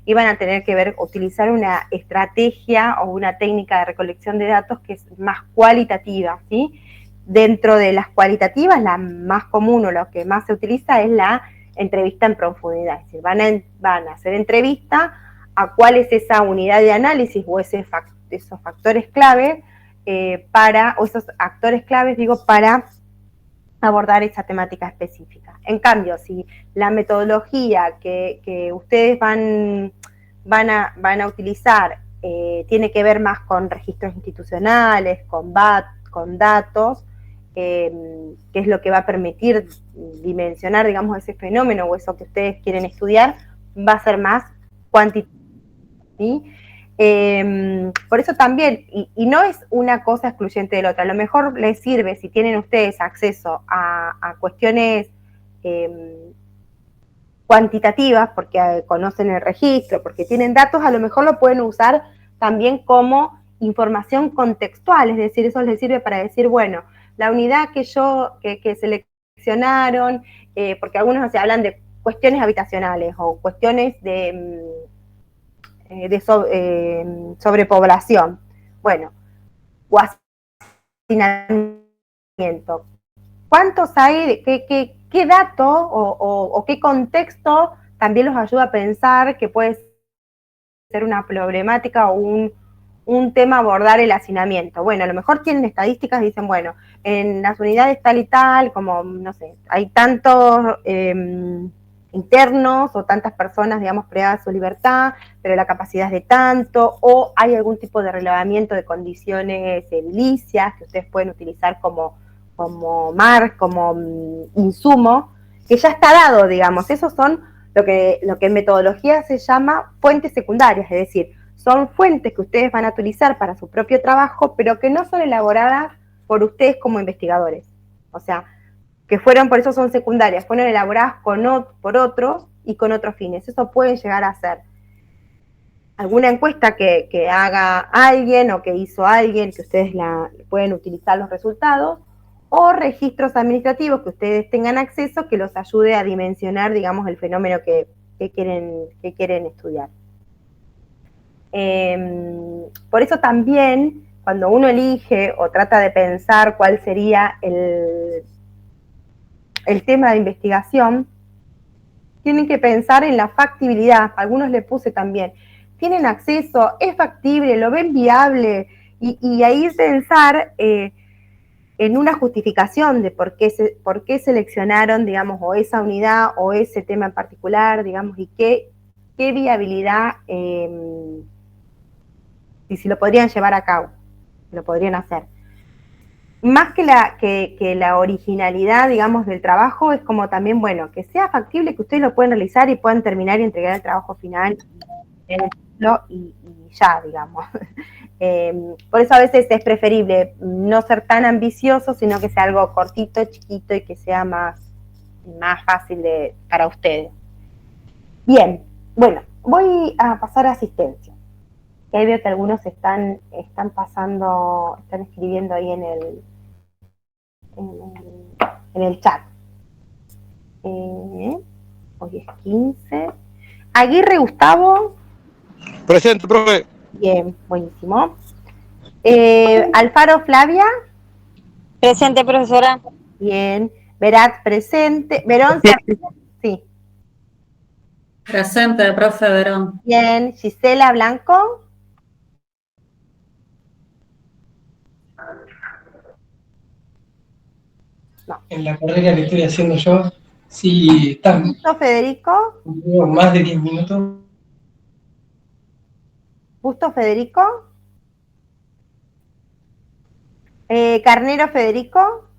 y van a tener que utilizar una estrategia o una técnica de recolección de datos que es más cualitativa, ¿sí? Dentro de las cualitativas, la más común o lo que más se utiliza es la entrevista en profundidad, es decir, van a hacer entrevista a cuál es esa unidad de análisis o esos factores clave o esos actores claves, para abordar esa temática específica. En cambio, si la metodología que ustedes van a utilizar tiene que ver más con registros institucionales, con datos, que es lo que va a permitir dimensionar, digamos, ese fenómeno o eso que ustedes quieren estudiar, va a ser más cuantitativo, ¿sí? Por eso también, y no es una cosa excluyente de la otra, a lo mejor les sirve si tienen ustedes acceso a cuestiones cuantitativas, porque conocen el registro, porque tienen datos, a lo mejor lo pueden usar también como información contextual, es decir, eso les sirve para decir, bueno, la unidad que seleccionaron, porque algunos se hablan de cuestiones habitacionales o cuestiones de sobrepoblación. Bueno, o hacinamiento. ¿Cuántos hay? ¿Qué dato o qué contexto también los ayuda a pensar que puede ser una problemática o un tema abordar el hacinamiento? Bueno, a lo mejor tienen estadísticas y dicen, bueno, en las unidades tal y tal, como, no sé, hay tantos internos o tantas personas, digamos, privadas de su libertad, pero la capacidad es de tanto, o hay algún tipo de relevamiento de condiciones edilicias que ustedes pueden utilizar como insumo, que ya está dado, digamos. Esos son lo que en metodología se llama fuentes secundarias, es decir, son fuentes que ustedes van a utilizar para su propio trabajo, pero que no son elaboradas por ustedes como investigadores. O sea, que por eso son secundarias, fueron elaboradas por otros y con otros fines. Eso puede llegar a ser alguna encuesta que haga alguien o que hizo alguien, que ustedes pueden utilizar los resultados, o registros administrativos que ustedes tengan acceso que los ayude a dimensionar, digamos, el fenómeno que quieren estudiar. Por eso también, cuando uno elige o trata de pensar cuál sería el tema de investigación, tienen que pensar en la factibilidad. Algunos le puse también. ¿Tienen acceso? ¿Es factible? ¿Lo ven viable? Y ahí pensar en una justificación de por qué seleccionaron, digamos, o esa unidad o ese tema en particular, digamos, y qué viabilidad, y si lo podrían llevar a cabo, lo podrían hacer. Más que la originalidad, digamos, del trabajo, es como también, bueno, que sea factible, que ustedes lo puedan realizar y puedan terminar y entregar el trabajo final y ya, digamos. Por eso a veces es preferible no ser tan ambicioso, sino que sea algo cortito, chiquito y que sea más fácil para ustedes. Bien, bueno, voy a pasar a asistencia. Que ahí veo que algunos están escribiendo ahí en el chat. Hoy es 15. Aguirre Gustavo. Presente, profe. Bien, buenísimo. Alfaro Flavia. Presente, profesora. Bien. Verat presente. Verón, sí. Presente, profe Verón. Bien. Gisela Blanco. No. En la carrera que estoy haciendo yo, sí están. Justo Federico. Más de 10 minutos. Justo Federico. Carnero Federico.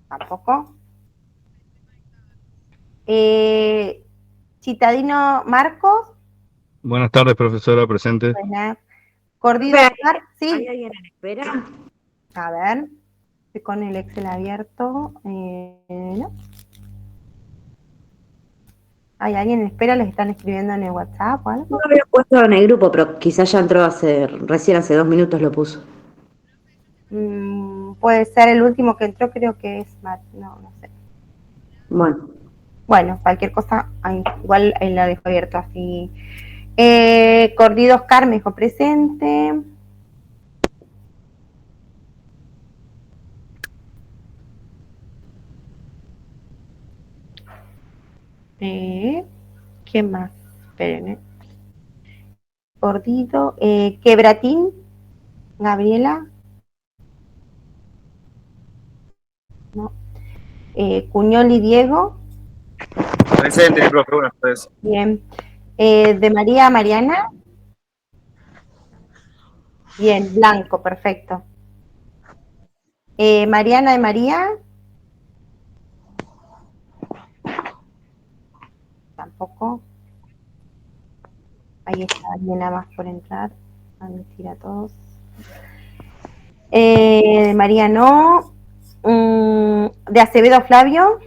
Tampoco. Chitadino Marcos. Buenas tardes, profesora, presente. Buenas. Cordido Oscar, sí. ¿Hay alguien en espera? A ver, estoy con el Excel abierto. ¿No? ¿Hay alguien en espera? ¿Les están escribiendo en el WhatsApp o algo? No lo había puesto en el grupo, pero quizás ya entró recién hace 2 minutos lo puso. Puede ser el último que entró, creo que es Matt, no sé. Bueno. Bueno, cualquier cosa, igual ahí la dejo abierto así. Cordido Oscar me dijo presente. ¿Quién más? Esperen, Cordido, Quebratín, Gabriela. No. Cuñoli Diego. Presente, profe, buenas tardes. Bien. De María Mariana. Bien, blanco, perfecto. Mariana de María. Tampoco. Ahí está, alguien nada más por entrar. Van a decir a todos. De María no. De Acevedo Flavio.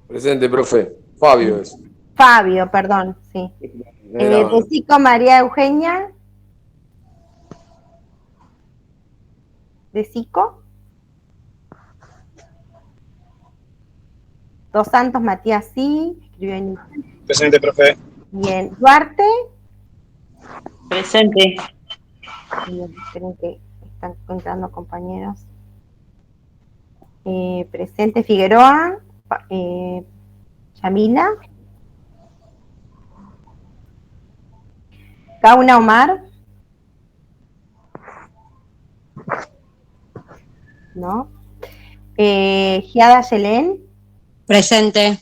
Presente, profe. Fabio es. Fabio, perdón, sí. De Cico María Eugenia. De Cico. Dos Santos Matías, sí. Escribió en... Presente, profe. Bien. Duarte. Presente. Bien, creo que están entrando compañeros. Presente Figueroa. Yamila. Kauna Omar. ¿No? Giada Yelén. Presente.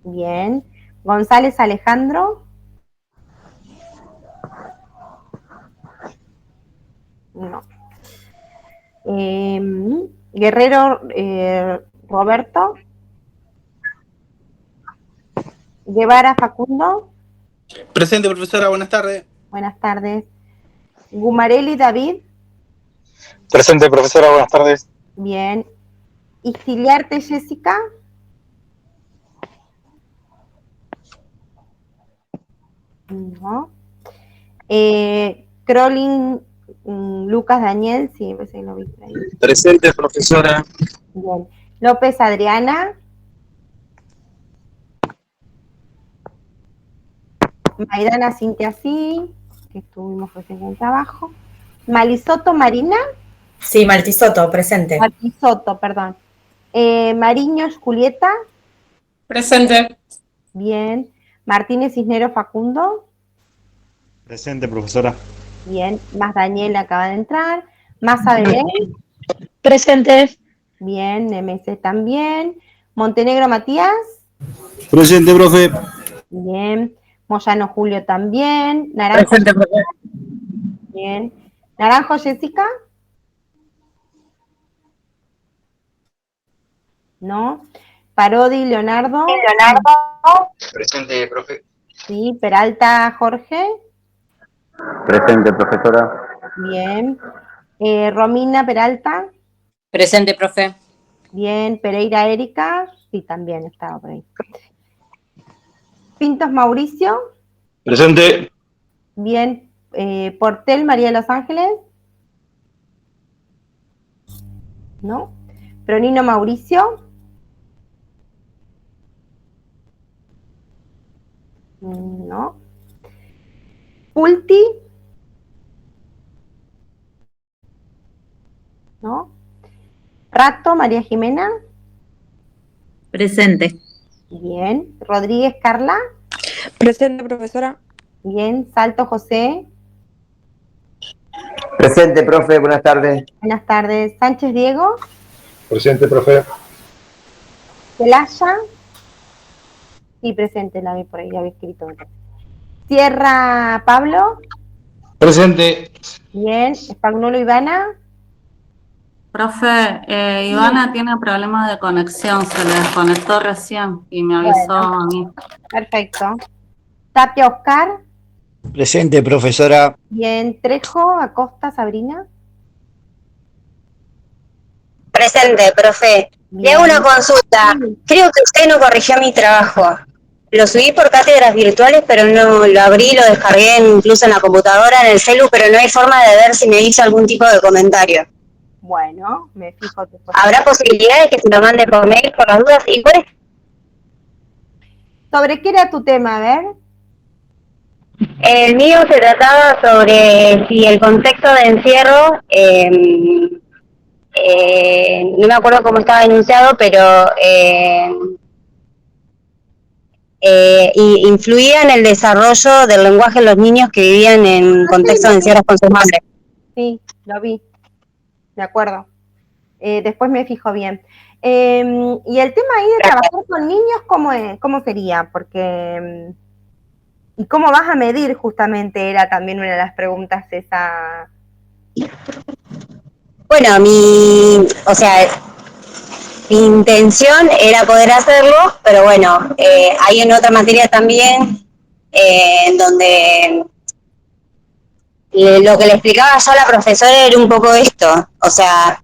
Bien. González Alejandro. No. Guerrero Roberto. Guevara Facundo. Presente, profesora, buenas tardes. Buenas tardes. Gumarelli David. Presente, profesora, buenas tardes. Bien. Istiliarte Jessica. No. Crolin Lucas Daniel, sí, pensé que lo vi por ahí. Presente, profesora. Bien. López Adriana. Maidana Cintia, sí, que estuvimos recién en el trabajo. Malisoto Marina. Sí, Martisoto, presente. Martisoto, perdón. Mariños Julieta. Presente. Bien. Martínez Cisnero Facundo. Presente, profesora. Bien. Más Daniel acaba de entrar. Más Belén. Presente. Bien. MS también. Montenegro Matías. Presente, profe. Bien. Moyano Julio también. Naranjo. Presente, profe. Bien. Naranjo Jessica. ¿No? Parodi Leonardo. Presente, profe. Sí. Peralta Jorge. Presente, profesora. Bien. Romina Peralta. Presente, profe. Bien. Pereira Erika. Sí, también estaba por ahí. Pintos Mauricio. Presente. Bien. Portel María de los Ángeles. ¿No? Pronino Mauricio. No. Pulti. ¿No? Rato María Jimena. Presente. Bien. Rodríguez Carla. Presente, profesora. Bien. Salto José. Presente, profe, buenas tardes. Buenas tardes. Sánchez Diego. Presente, profe. Celaya. Sí, presente, la vi por ahí, había escrito. Sierra Pablo. Presente. Bien. Espagnolo Ivana. Profe, Ivana tiene problemas de conexión, se le desconectó recién y me avisó a mí. Perfecto. Tapia Oscar. Presente, profesora. Bien. Trejo Acosta Sabrina. Presente, profe. Le hago una consulta. Creo que usted no corrigió mi trabajo. Lo subí por cátedras virtuales, pero no lo abrí, lo descargué incluso en la computadora, en el celu, pero no hay forma de ver si me hizo algún tipo de comentario. Bueno, me fijo después. ¿Habrá posibilidades que se lo mande por mail por las dudas? ¿Y cuál es? ¿Sobre qué era tu tema? A ver. El mío se trataba sobre si el contexto de encierro, no me acuerdo cómo estaba enunciado, pero influía en el desarrollo del lenguaje de los niños que vivían en contexto de encierro con sus madres. Sí, lo vi. De acuerdo. Después me fijo bien. Y el tema ahí de trabajar con niños, ¿cómo sería? Porque... ¿y cómo vas a medir? Justamente era también una de las preguntas esa. Bueno, mi intención era poder hacerlo, pero bueno, hay en otra materia también en donde lo que le explicaba yo a la profesora era un poco esto, o sea,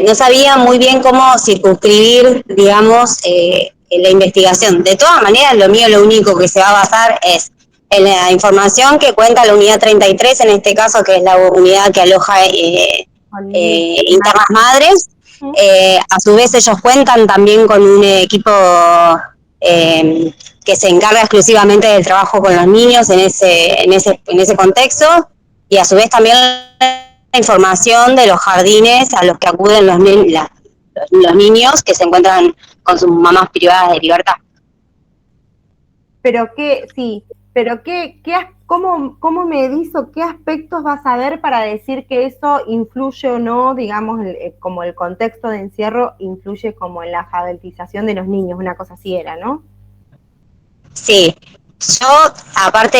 no sabía muy bien cómo circunscribir, digamos, la investigación. De todas maneras, lo mío lo único que se va a basar es en la información que cuenta la unidad 33, en este caso, que es la unidad que aloja internas madres. A su vez, ellos cuentan también con un equipo que se encarga exclusivamente del trabajo con los niños en ese contexto, y a su vez también la información de los jardines a los que acuden los niños que se encuentran con sus mamás privadas de libertad. ¿Cómo medís o qué aspectos vas a ver para decir que eso influye o no, digamos, como el contexto de encierro influye como en la alfabetización de los niños? Una cosa así era, ¿no? Sí, yo aparte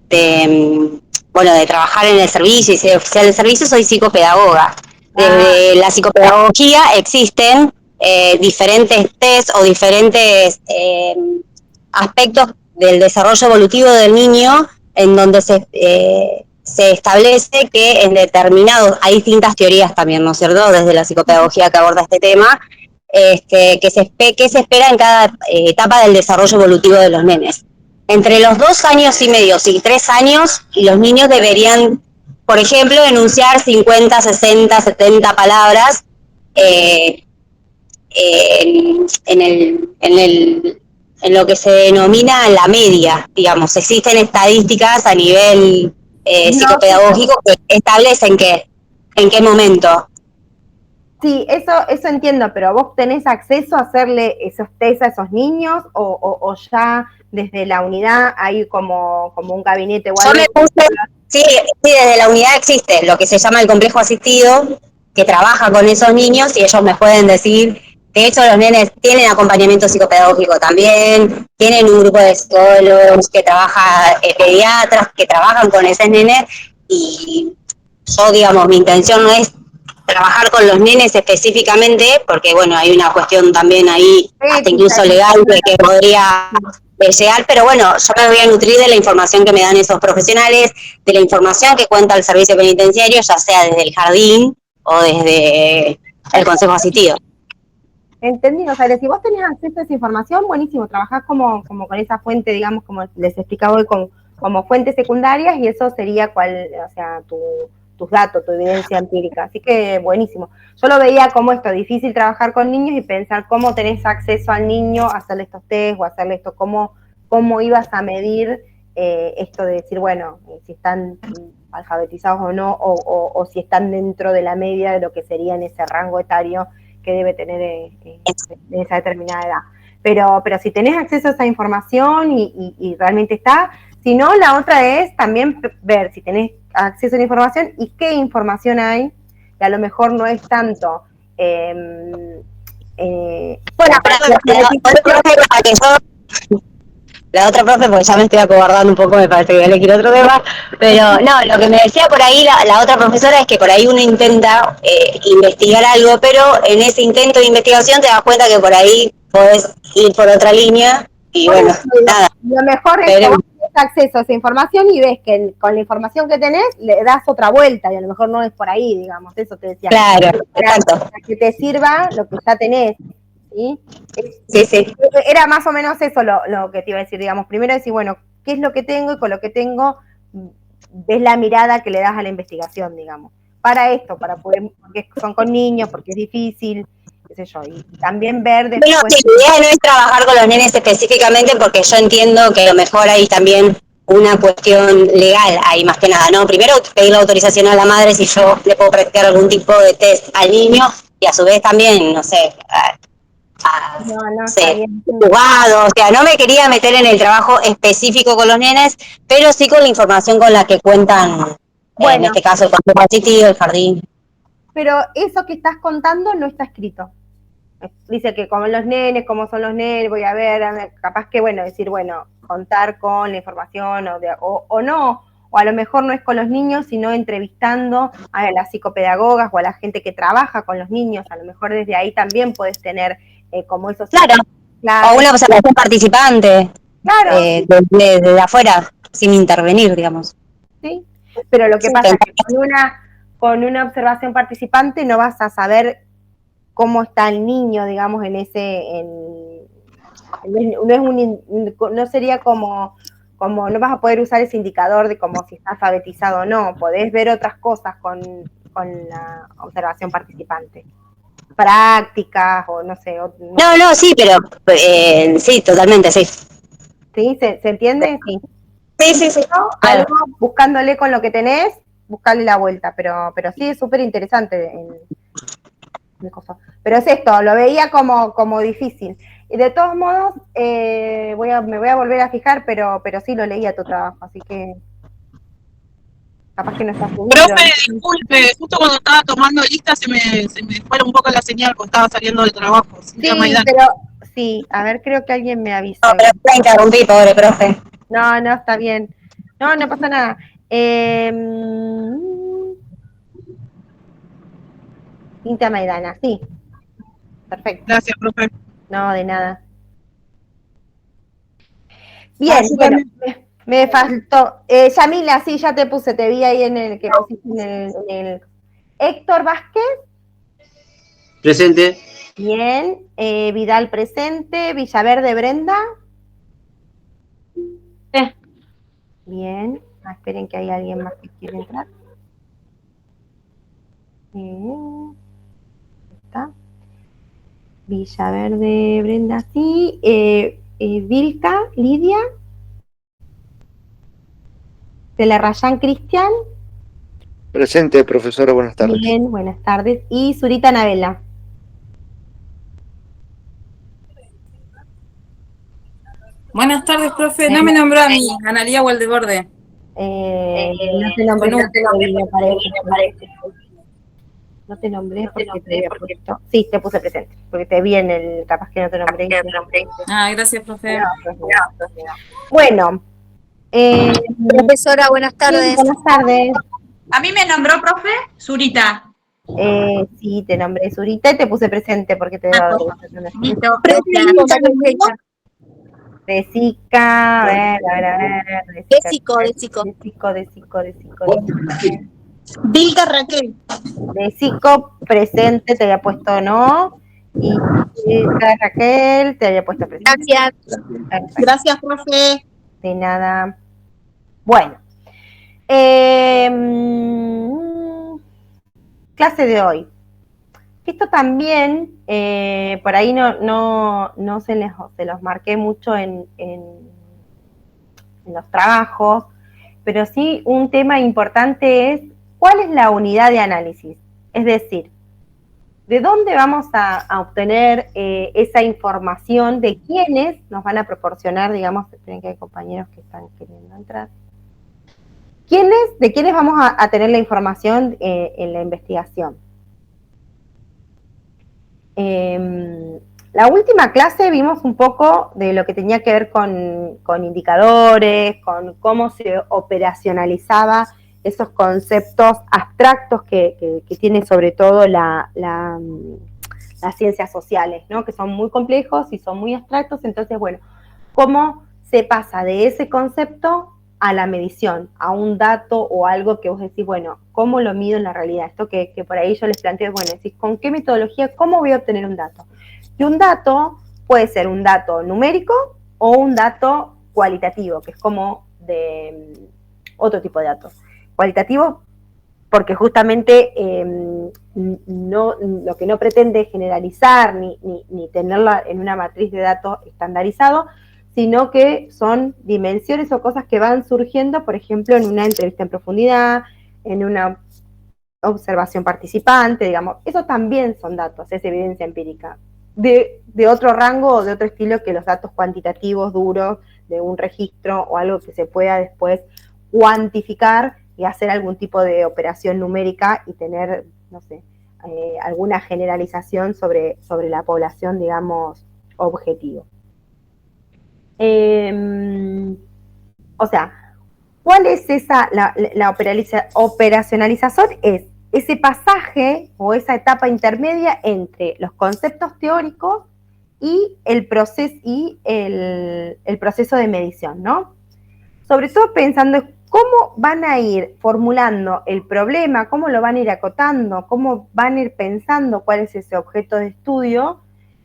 de trabajar en el servicio y ser oficial de servicio, soy psicopedagoga. Desde la psicopedagogía existen diferentes test o diferentes aspectos del desarrollo evolutivo del niño, en donde se establece que en determinados, hay distintas teorías también, ¿no es cierto?, desde la psicopedagogía que aborda este tema, que se espera en cada etapa del desarrollo evolutivo de los nenes. Entre los 2 años y medio y 3 años, los niños deberían, por ejemplo, enunciar 50, 60, 70 palabras en lo que se denomina la media, digamos. Existen estadísticas a nivel psicopedagógico que establecen en qué momento. Sí, eso entiendo, pero ¿vos tenés acceso a hacerle esos test a esos niños o ya desde la unidad hay como un gabinete o algo? Sí, desde la unidad existe lo que se llama el complejo asistido, que trabaja con esos niños y ellos me pueden decir. De hecho, los nenes tienen acompañamiento psicopedagógico también, tienen un grupo de psicólogos que trabaja, pediatras que trabajan con esos nenes, y yo, digamos, mi intención no es trabajar con los nenes específicamente, porque bueno, hay una cuestión también ahí, hasta incluso legal, que podría llegar, pero bueno, yo me voy a nutrir de la información que me dan esos profesionales, de la información que cuenta el servicio penitenciario, ya sea desde el jardín o desde el consejo asistido. Entendido, o sea, si vos tenés acceso a esa información, buenísimo, trabajás como con esa fuente, digamos, como les explicaba hoy, como fuentes secundarias, y eso sería tus datos, tu evidencia empírica, así que buenísimo. Yo lo veía como esto, difícil trabajar con niños y pensar cómo tenés acceso al niño, hacerle estos test o hacerle esto, cómo ibas a medir esto de decir, bueno, si están alfabetizados o no, o si están dentro de la media de lo que sería en ese rango etario que debe tener de esa determinada edad. Pero si tenés acceso a esa información y realmente está, si no, la otra es también ver si tenés acceso a la información y qué información hay, que a lo mejor no es tanto... La otra profe, porque ya me estoy acobardando un poco, me parece que voy a elegir otro tema, pero no, lo que me decía por ahí la otra profesora es que por ahí uno intenta investigar algo, pero en ese intento de investigación te das cuenta que por ahí podés ir por otra línea y bueno, nada. Lo mejor es que vos tenés acceso a esa información y ves que con la información que tenés le das otra vuelta y a lo mejor no es por ahí, digamos, eso te decía. Claro, exacto. Para que te sirva lo que ya tenés. ¿Sí? Sí. Era más o menos eso lo que te iba a decir, digamos. Primero decir, bueno, ¿qué es lo que tengo? Y con lo que tengo ves la mirada que le das a la investigación, digamos. para esto, para poder, porque son con niños, porque es difícil, qué sé yo, y también ver Bueno, después... sí, la idea no es trabajar con los nenes específicamente porque yo entiendo que a lo mejor hay también una cuestión legal ahí más que nada, ¿no? Primero pedir la autorización a la madre si yo le puedo practicar algún tipo de test al niño y a su vez también, no sé, No, está bien. jugado, o sea, no me quería meter en el trabajo específico con los nenes, pero sí con la información con la que cuentan, en Bueno, este caso el consejo asistido, el jardín. pero eso que estás contando no está escrito. Dice que como los nenes, como son los nenes, voy a ver, capaz que, bueno, decir, bueno, contar con la información o no, o a lo mejor no es con los niños, sino entrevistando a las psicopedagogas o a la gente que trabaja con los niños, a lo mejor desde ahí también puedes tener como esos... Claro, claro. o una observación participante, claro. Desde afuera, sin intervenir, digamos. Sí, pero lo que Sí, pasa es que con una observación participante no vas a saber cómo está el niño, digamos, no sería como no vas a poder usar ese indicador de como si está alfabetizado o no, podés ver otras cosas con la observación participante, prácticas o no sé. No, sí, pero sí, totalmente, sí. ¿Sí? ¿Se entiende? Sí. Sí. ¿No? Claro. Algo buscándole con lo que tenés, buscarle la vuelta, pero sí es súper interesante pero es esto, lo veía como difícil. Y de todos modos, me voy a volver a fijar, pero sí lo leía tu trabajo, así que capaz que no está subido. Profe, disculpe, justo cuando estaba tomando lista se me fue un poco la señal porque estaba saliendo del trabajo. Sí, pero sí, a ver, creo que alguien me avisó. No, pero la interrumpí, pobre profe. No, está bien. No pasa nada. Cintia Maidana, sí. Perfecto. Gracias, profe. No, de nada. Bien, bueno, me faltó. Yamila, sí, ya te puse, te vi ahí en el que pusiste en el... Héctor Vázquez. Presente. Bien. Vidal presente. Villaverde Brenda. Bien. Esperen que hay alguien más que quiere entrar. Está. Villaverde Brenda, sí. Vilca, Lidia. Telerrayán Cristian. Presente, profesora, buenas tardes. Bien, buenas tardes. Y Zurita Anabela. Buenas tardes, profe. No me nombró a mí, Analía Waldeborde. No te nombré, me parece. No te nombré porque te había puesto. Sí, te puse presente, porque te vi en el, capaz que no te nombré. Ah, gracias, profe. Bueno. Profesora, buenas tardes. Sí, buenas tardes. ¿A mí me nombró, profe? Zurita. Sí, te nombré Zurita y te puse presente porque te he dado Desica, a ver. Desico. Vilca Raquel. Desico, presente, te había puesto no. Y Raquel, te había puesto presente. Gracias. Perfecto. Gracias, profe. De nada. Bueno. Clase de hoy. Esto también, por ahí no se los marqué mucho en los trabajos, pero sí un tema importante es cuál es la unidad de análisis. Es decir, ¿de dónde vamos a obtener esa información? ¿De quiénes nos van a proporcionar? Digamos, tienen que hay compañeros que están queriendo entrar. ¿De quiénes vamos a tener la información en la investigación? La última clase vimos un poco de lo que tenía que ver con indicadores, con cómo se operacionalizaba esos conceptos abstractos que tiene sobre todo las ciencias sociales, ¿no? Que son muy complejos y son muy abstractos. Entonces, bueno, cómo se pasa de ese concepto a la medición, a un dato o algo que vos decís, bueno, ¿cómo lo mido en la realidad? Esto que por ahí yo les planteo es, bueno, decís, ¿con qué metodología, cómo voy a obtener un dato? Y un dato puede ser un dato numérico o un dato cualitativo, que es como de otro tipo de datos. Cualitativo porque justamente lo que no pretende es generalizar ni tenerla en una matriz de datos estandarizado, sino que son dimensiones o cosas que van surgiendo, por ejemplo, en una entrevista en profundidad, en una observación participante, digamos. Eso también son datos, es evidencia empírica. De otro rango o de otro estilo que los datos cuantitativos duros de un registro o algo que se pueda después cuantificar y hacer algún tipo de operación numérica y tener, no sé, alguna generalización sobre la población, digamos, objetivo. O sea, ¿cuál es la operacionalización? Es ese pasaje o esa etapa intermedia entre los conceptos teóricos y el proceso de medición, ¿no? Sobre todo pensando en cómo van a ir formulando el problema, cómo lo van a ir acotando, cómo van a ir pensando cuál es ese objeto de estudio,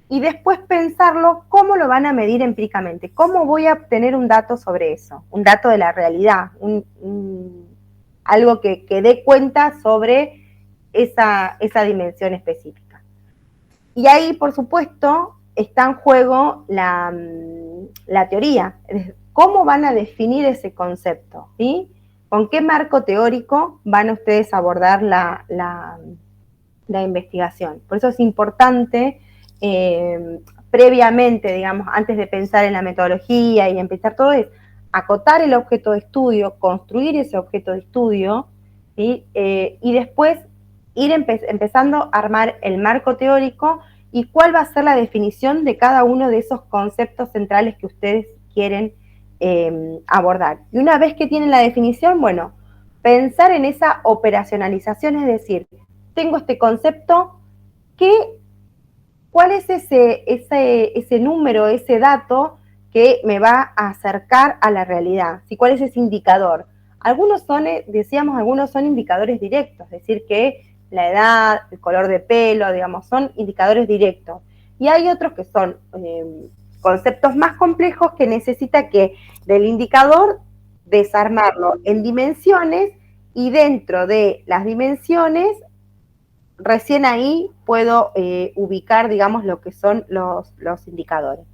y después pensarlo cómo lo van a medir empíricamente, cómo voy a obtener un dato sobre eso, un dato de la realidad, algo que dé cuenta sobre esa dimensión específica. Y ahí, por supuesto, está en juego la teoría, cómo van a definir ese concepto, ¿sí? ¿Con qué marco teórico van ustedes a abordar la investigación? Por eso es importante, previamente, digamos, antes de pensar en la metodología y empezar todo, es acotar el objeto de estudio, construir ese objeto de estudio, ¿sí? Y después ir empezando a armar el marco teórico y cuál va a ser la definición de cada uno de esos conceptos centrales que ustedes quieren abordar. Y una vez que tienen la definición, bueno, pensar en esa operacionalización, es decir, tengo este concepto, ¿cuál es ese número, ese dato que me va a acercar a la realidad? ¿Sí? ¿Cuál es ese indicador? Algunos son indicadores directos, es decir, que la edad, el color de pelo, digamos, son indicadores directos. Y hay otros que son conceptos más complejos que necesita que del indicador desarmarlo en dimensiones, y dentro de las dimensiones recién ahí puedo ubicar, digamos, lo que son los indicadores.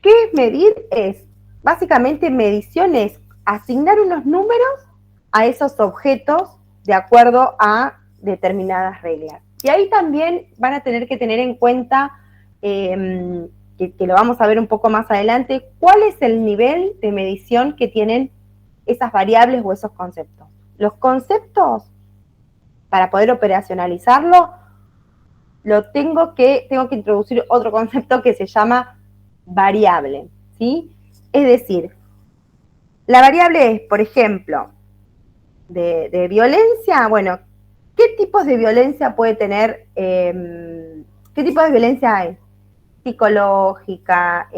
¿Qué es medir? Es básicamente medición, es asignar unos números a esos objetos de acuerdo a determinadas reglas. Y ahí también van a tener que tener en cuenta, que lo vamos a ver un poco más adelante, cuál es el nivel de medición que tienen esas variables o esos conceptos. Los conceptos, para poder operacionalizarlo, tengo que introducir otro concepto que se llama variable, ¿sí? Es decir, la variable es, por ejemplo, de violencia. Bueno, ¿qué tipos de violencia puede tener? ¿Qué tipos de violencia hay? Psicológica,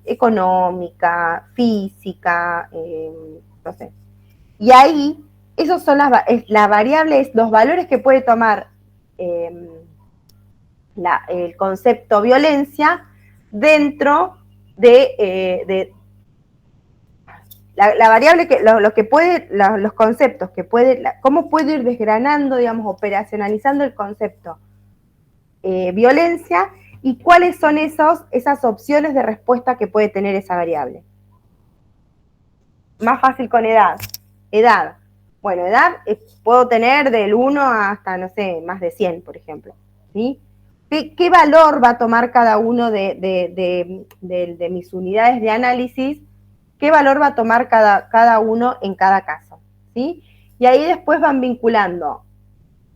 económica, física, no sé. Y ahí, esos son la variable, es los valores que puede tomar el concepto violencia dentro de la variable que lo que puede, los conceptos que puede, cómo puedo ir desgranando, digamos, operacionalizando el concepto violencia, y cuáles son esas opciones de respuesta que puede tener esa variable. Más fácil con edad. Edad. Bueno, edad puedo tener del 1 hasta, no sé, más de 100, por ejemplo, ¿sí? ¿Qué valor va a tomar cada uno de mis unidades de análisis? ¿Qué valor va a tomar cada uno en cada caso? ¿Sí? Y ahí después van vinculando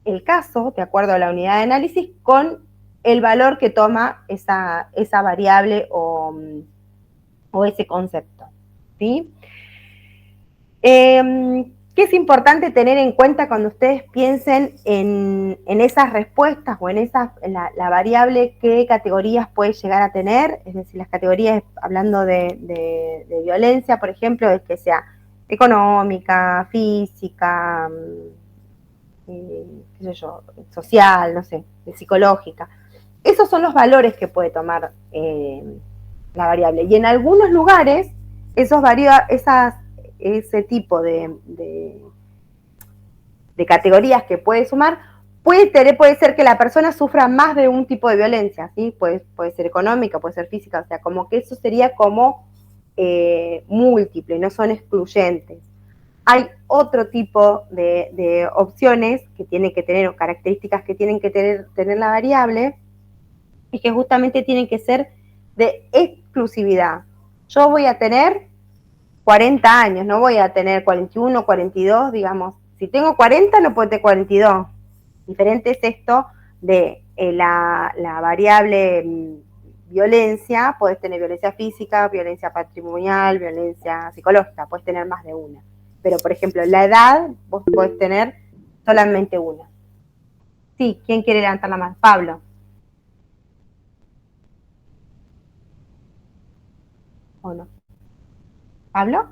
el caso, de acuerdo a la unidad de análisis, con el valor que toma esa variable o ese concepto, ¿sí? ¿Qué es importante tener en cuenta cuando ustedes piensen en esas respuestas o en la variable, qué categorías puede llegar a tener? Es decir, las categorías, hablando de violencia, por ejemplo, es que sea económica, física, qué sé yo, social, no sé, psicológica. Esos son los valores que puede tomar la variable. Y en algunos lugares, ese tipo de categorías que puede sumar, puede ser que la persona sufra más de un tipo de violencia, ¿sí? Puede ser económica, puede ser física, o sea, como que eso sería como múltiple, no son excluyentes. Hay otro tipo de opciones que tienen que tener, o características que tienen que tener la variable, y que justamente tienen que ser de exclusividad. Yo voy a tener 40 años, no voy a tener 41, 42, digamos. Si tengo 40, no puedo tener 42. Diferente es esto de la variable violencia. Puedes tener violencia física, violencia patrimonial, violencia psicológica, puedes tener más de una. Pero, por ejemplo, la edad, vos podés tener solamente una. Sí, ¿quién quiere levantar la mano? Pablo. ¿O no? ¿Pablo?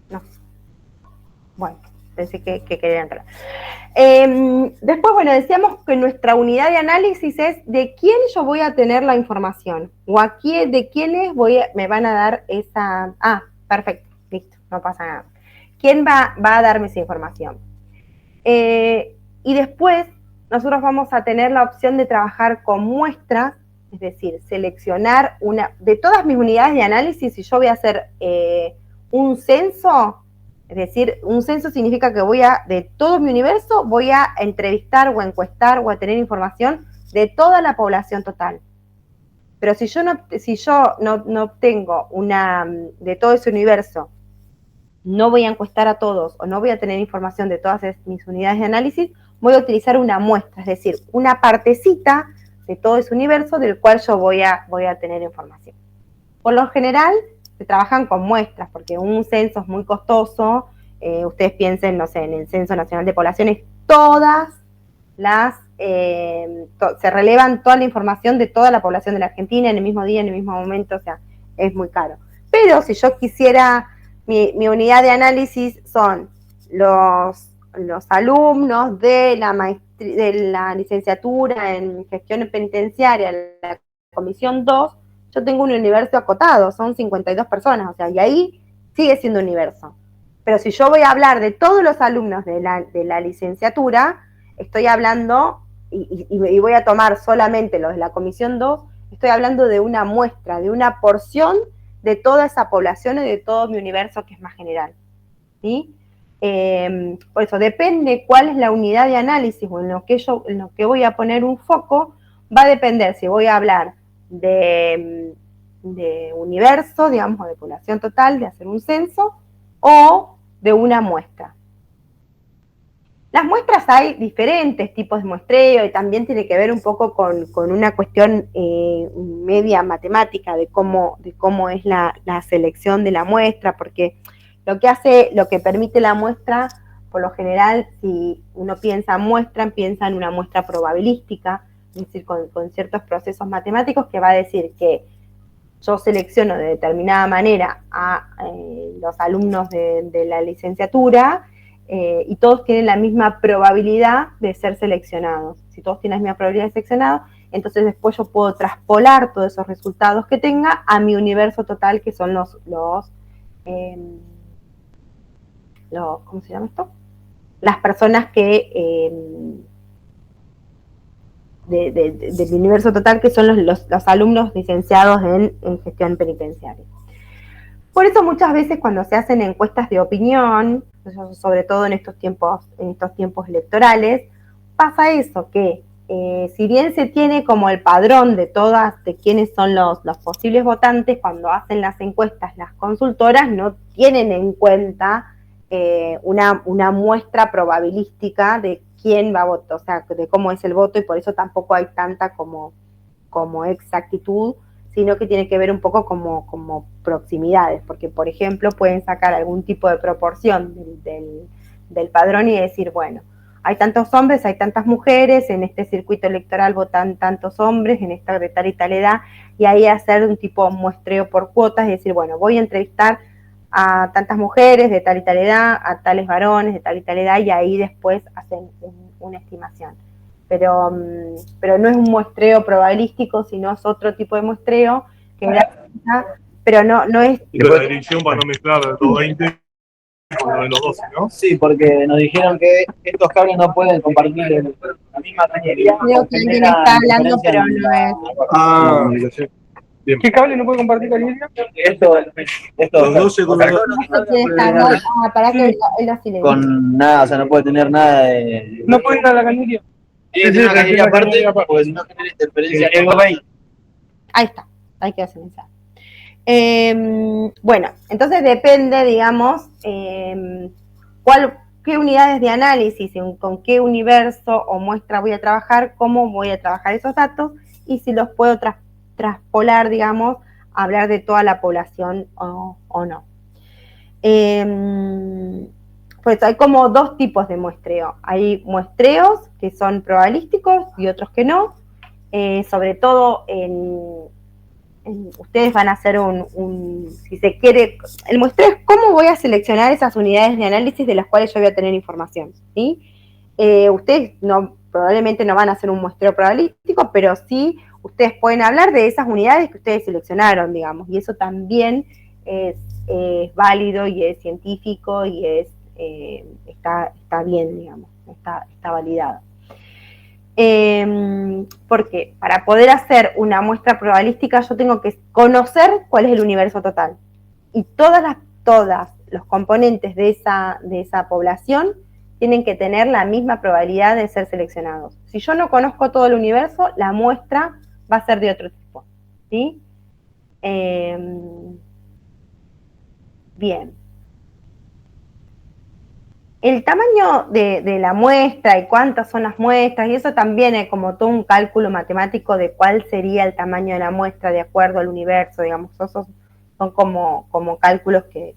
No. Bueno, pensé que quería entrar. Después, bueno, decíamos que nuestra unidad de análisis es de quién yo voy a tener la información, o de quiénes me van a dar esa... Ah, perfecto, listo, no pasa nada. ¿Quién va a darme esa información? Y después, nosotros vamos a tener la opción de trabajar con muestras, es decir, seleccionar de todas mis unidades de análisis. Si yo voy a hacer un censo, es decir, un censo significa que de todo mi universo, voy a entrevistar o encuestar o a tener información de toda la población total. Pero si yo no obtengo de todo ese universo, no voy a encuestar a todos o no voy a tener información de todas mis unidades de análisis, voy a utilizar una muestra, es decir, una partecita de todo ese universo del cual yo voy a tener información. Por lo general, se trabajan con muestras, porque un censo es muy costoso. Ustedes piensen, no sé, en el Censo Nacional de Poblaciones, se relevan toda la información de toda la población de la Argentina en el mismo día, en el mismo momento, o sea, es muy caro. Pero si yo quisiera, mi unidad de análisis son los alumnos de la licenciatura en gestión penitenciaria, la comisión 2, yo tengo un universo acotado, son 52 personas, o sea, y ahí sigue siendo universo. Pero si yo voy a hablar de todos los alumnos de la licenciatura, estoy hablando, y voy a tomar solamente los de la comisión 2, estoy hablando de una muestra, de una porción de toda esa población y de todo mi universo que es más general, ¿sí? Por eso, depende cuál es la unidad de análisis o en lo que voy a poner un foco, va a depender si voy a hablar de universo, digamos, o de población total, de hacer un censo, o de una muestra. Las muestras, hay diferentes tipos de muestreo y también tiene que ver un poco con una cuestión media matemática de cómo es la selección de la muestra, porque lo que permite la muestra, por lo general, si uno piensa en una muestra probabilística, es decir, con ciertos procesos matemáticos, que va a decir que yo selecciono de determinada manera a los alumnos de la licenciatura y todos tienen la misma probabilidad de ser seleccionados. Si todos tienen la misma probabilidad de ser seleccionados, entonces después yo puedo traspolar todos esos resultados que tenga a mi universo total, que son ¿cómo se llama esto? Las personas que del universo total, que son los alumnos licenciados en gestión penitenciaria. Por eso muchas veces cuando se hacen encuestas de opinión, sobre todo en estos tiempos electorales, pasa eso, que si bien se tiene como el padrón de quiénes son los posibles votantes, cuando hacen las encuestas las consultoras no tienen en cuenta una muestra probabilística de quién va a votar, o sea, de cómo es el voto, y por eso tampoco hay tanta como exactitud, sino que tiene que ver un poco como proximidades, porque, por ejemplo, pueden sacar algún tipo de proporción del padrón y decir, bueno, hay tantos hombres, hay tantas mujeres, en este circuito electoral votan tantos hombres, en esta de tal y tal edad, y ahí hacer un tipo de muestreo por cuotas y decir, bueno, voy a entrevistar a tantas mujeres de tal y tal edad, a tales varones de tal y tal edad, y ahí después hacen una estimación. Pero no es un muestreo probabilístico, sino es otro tipo de muestreo que pero no es... Y la dirección para no mezclar los 20 con los 12, ¿no? Sí, porque nos dijeron que estos cables no pueden compartir la misma cañería. Creo que alguien está hablando, pero no es... Comunicación. Bien. ¿Qué cable no puede compartir cañería? Esto Los 12 con los... Para que él lo silencie. con nada, o sea, no puede tener nada de... No puede ir a la cañería. Tiene que tener una cañería aparte, porque si no genera interferencia. Ahí está, hay que silenciar. Bueno, entonces depende, digamos, qué unidades de análisis, con qué universo o muestra voy a trabajar, cómo voy a trabajar esos datos y si los puedo traspolar, digamos, a hablar de toda la población o no. Pues hay como dos tipos de muestreo. Hay muestreos que son probabilísticos y otros que no. Sobre todo ustedes van a hacer si se quiere, el muestreo es cómo voy a seleccionar esas unidades de análisis de las cuales yo voy a tener información, ¿sí? Ustedes probablemente no van a hacer un muestreo probabilístico, pero sí ustedes pueden hablar de esas unidades que ustedes seleccionaron, digamos, y eso también es válido y es científico y está bien, digamos, está validado. Porque para poder hacer una muestra probabilística yo tengo que conocer cuál es el universo total. Y todos los componentes de esa población tienen que tener la misma probabilidad de ser seleccionados. Si yo no conozco todo el universo, la muestra va a ser de otro tipo, ¿sí? Bien. El tamaño de la muestra y cuántas son las muestras, y eso también es como todo un cálculo matemático de cuál sería el tamaño de la muestra de acuerdo al universo, digamos, esos son como cálculos que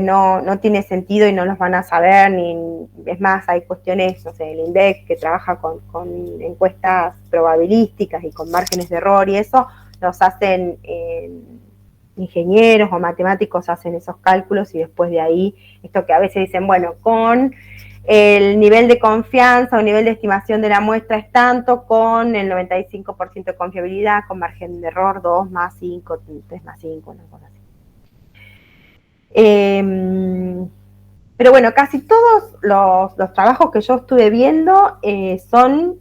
no tiene sentido y no los van a saber, es más, hay cuestiones, no sé, el INDEC que trabaja con encuestas probabilísticas y con márgenes de error y eso, los hacen ingenieros o matemáticos hacen esos cálculos y después de ahí, esto que a veces dicen, bueno, con el nivel de confianza o nivel de estimación de la muestra es tanto, con el 95% de confiabilidad, con margen de error 2 más 5, 3 más 5, una cosa así. Pero bueno, casi todos los trabajos que yo estuve viendo son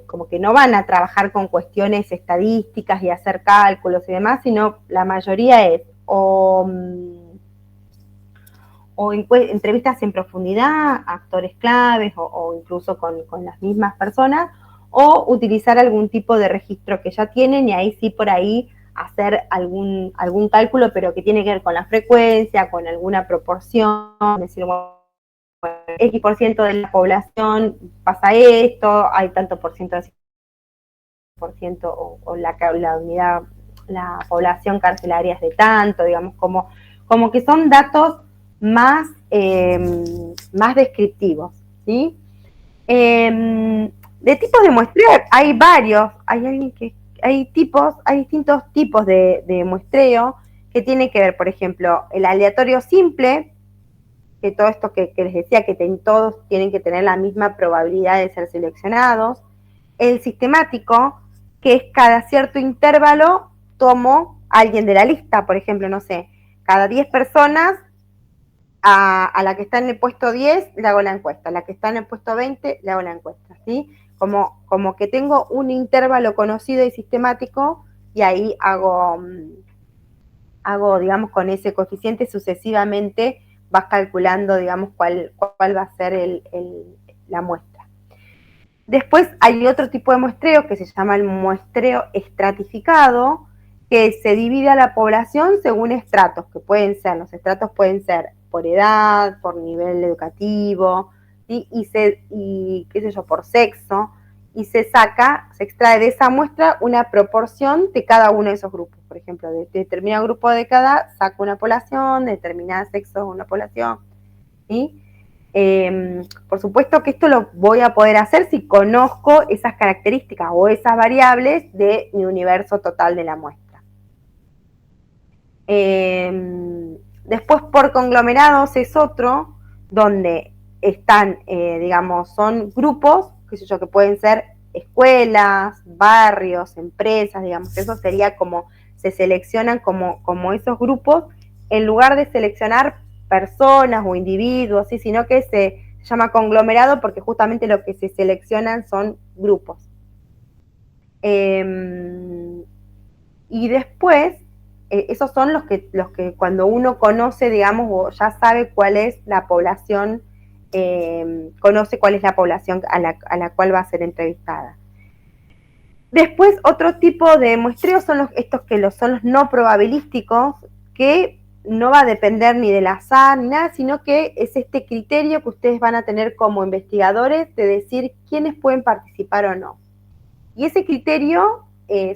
como que no van a trabajar con cuestiones estadísticas y hacer cálculos y demás, sino la mayoría es o entrevistas en profundidad, actores claves o incluso con las mismas personas, o utilizar algún tipo de registro que ya tienen y ahí sí por ahí hacer algún cálculo, pero que tiene que ver con la frecuencia, con alguna proporción, es decir, bueno, X% de la población pasa esto, hay tanto por ciento de o la unidad, la población carcelaria es de tanto, digamos, como que son datos más descriptivos, ¿sí? De tipos de muestreo hay varios, hay distintos tipos de muestreo que tiene que ver, por ejemplo, el aleatorio simple, que todo esto que les decía, que todos tienen que tener la misma probabilidad de ser seleccionados. El sistemático, que es cada cierto intervalo tomo a alguien de la lista, por ejemplo, no sé, cada 10 personas, a la que está en el puesto 10 le hago la encuesta, a la que está en el puesto 20 le hago la encuesta, ¿sí? Como que tengo un intervalo conocido y sistemático y ahí hago, digamos, con ese coeficiente sucesivamente vas calculando, digamos, cuál va a ser la muestra. Después hay otro tipo de muestreo que se llama el muestreo estratificado, que se divide a la población según estratos, los estratos pueden ser por edad, por nivel educativo, ¿sí? y qué sé yo, por sexo, y se extrae de esa muestra una proporción de cada uno de esos grupos. Por ejemplo, de determinado grupo de cada saco una población, de determinado sexo una población, ¿sí? Por supuesto que esto lo voy a poder hacer si conozco esas características o esas variables de mi universo total de la muestra. Después, por conglomerados es otro, donde están, digamos, son grupos, qué sé yo, que pueden ser escuelas, barrios, empresas, digamos, eso sería como se seleccionan como esos grupos, en lugar de seleccionar personas o individuos, ¿sí? Sino que se llama conglomerado porque justamente lo que se seleccionan son grupos. Y después, esos son los que cuando uno conoce, digamos, o ya sabe cuál es la población, conoce cuál es la población a la cual va a ser entrevistada. Después, otro tipo de muestreos son son los no probabilísticos, que no va a depender ni del azar ni nada, sino que es este criterio que ustedes van a tener como investigadores de decir quiénes pueden participar o no. Y ese criterio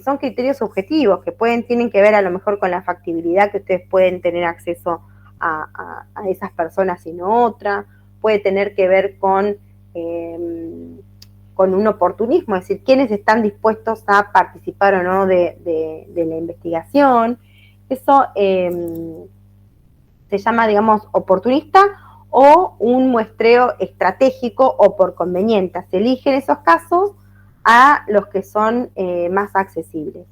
son criterios objetivos que tienen que ver a lo mejor con la factibilidad que ustedes pueden tener acceso a esas personas y no otra, puede tener que ver con un oportunismo, es decir, quiénes están dispuestos a participar o no de la investigación. Eso se llama, digamos, oportunista o un muestreo estratégico o por conveniencia. Se eligen esos casos a los que son más accesibles.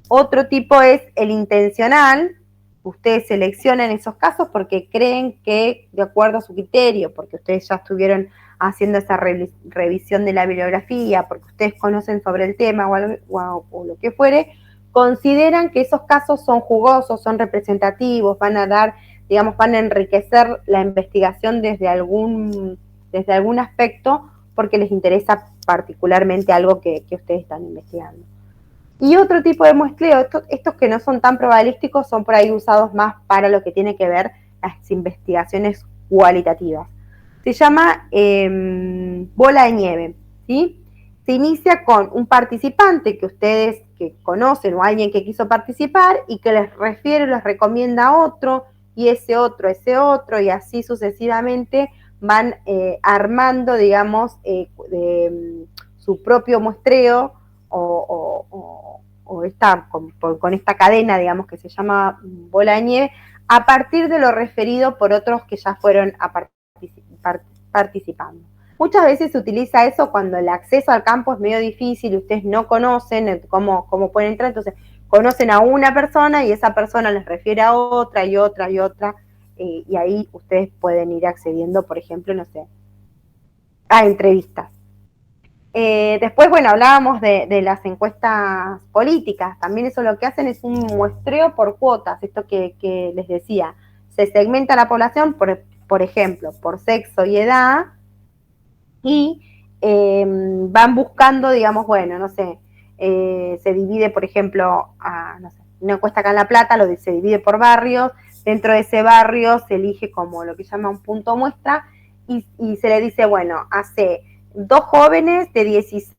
Otro tipo es el intencional. Ustedes seleccionan esos casos porque creen que, de acuerdo a su criterio, porque ustedes ya estuvieron haciendo esa revisión de la bibliografía, porque ustedes conocen sobre el tema o lo que fuere, consideran que esos casos son jugosos, son representativos, van a enriquecer la investigación desde algún aspecto, porque les interesa particularmente algo que ustedes están investigando. Y otro tipo de muestreo, estos que no son tan probabilísticos, son por ahí usados más para lo que tiene que ver las investigaciones cualitativas. Se llama bola de nieve, ¿sí? Se inicia con un participante que ustedes que conocen o alguien que quiso participar y que les recomienda a otro, y ese otro, y así sucesivamente van armando, digamos, su propio muestreo con esta cadena, digamos, que se llama bola de nieve, a partir de lo referido por otros que ya fueron participando. Muchas veces se utiliza eso cuando el acceso al campo es medio difícil y ustedes no conocen cómo pueden entrar, entonces conocen a una persona y esa persona les refiere a otra y otra y otra, y ahí ustedes pueden ir accediendo, por ejemplo, no sé, a entrevistas. Después, bueno, hablábamos de las encuestas políticas. También eso lo que hacen es un muestreo por cuotas, esto que les decía. Se segmenta la población, por ejemplo, por sexo y edad, y van buscando, digamos, bueno, no sé, se divide, por ejemplo, no sé, una encuesta acá en La Plata, se divide por barrios. Dentro de ese barrio se elige como lo que llama un punto muestra, y se le dice, bueno, hace 2 jóvenes de 16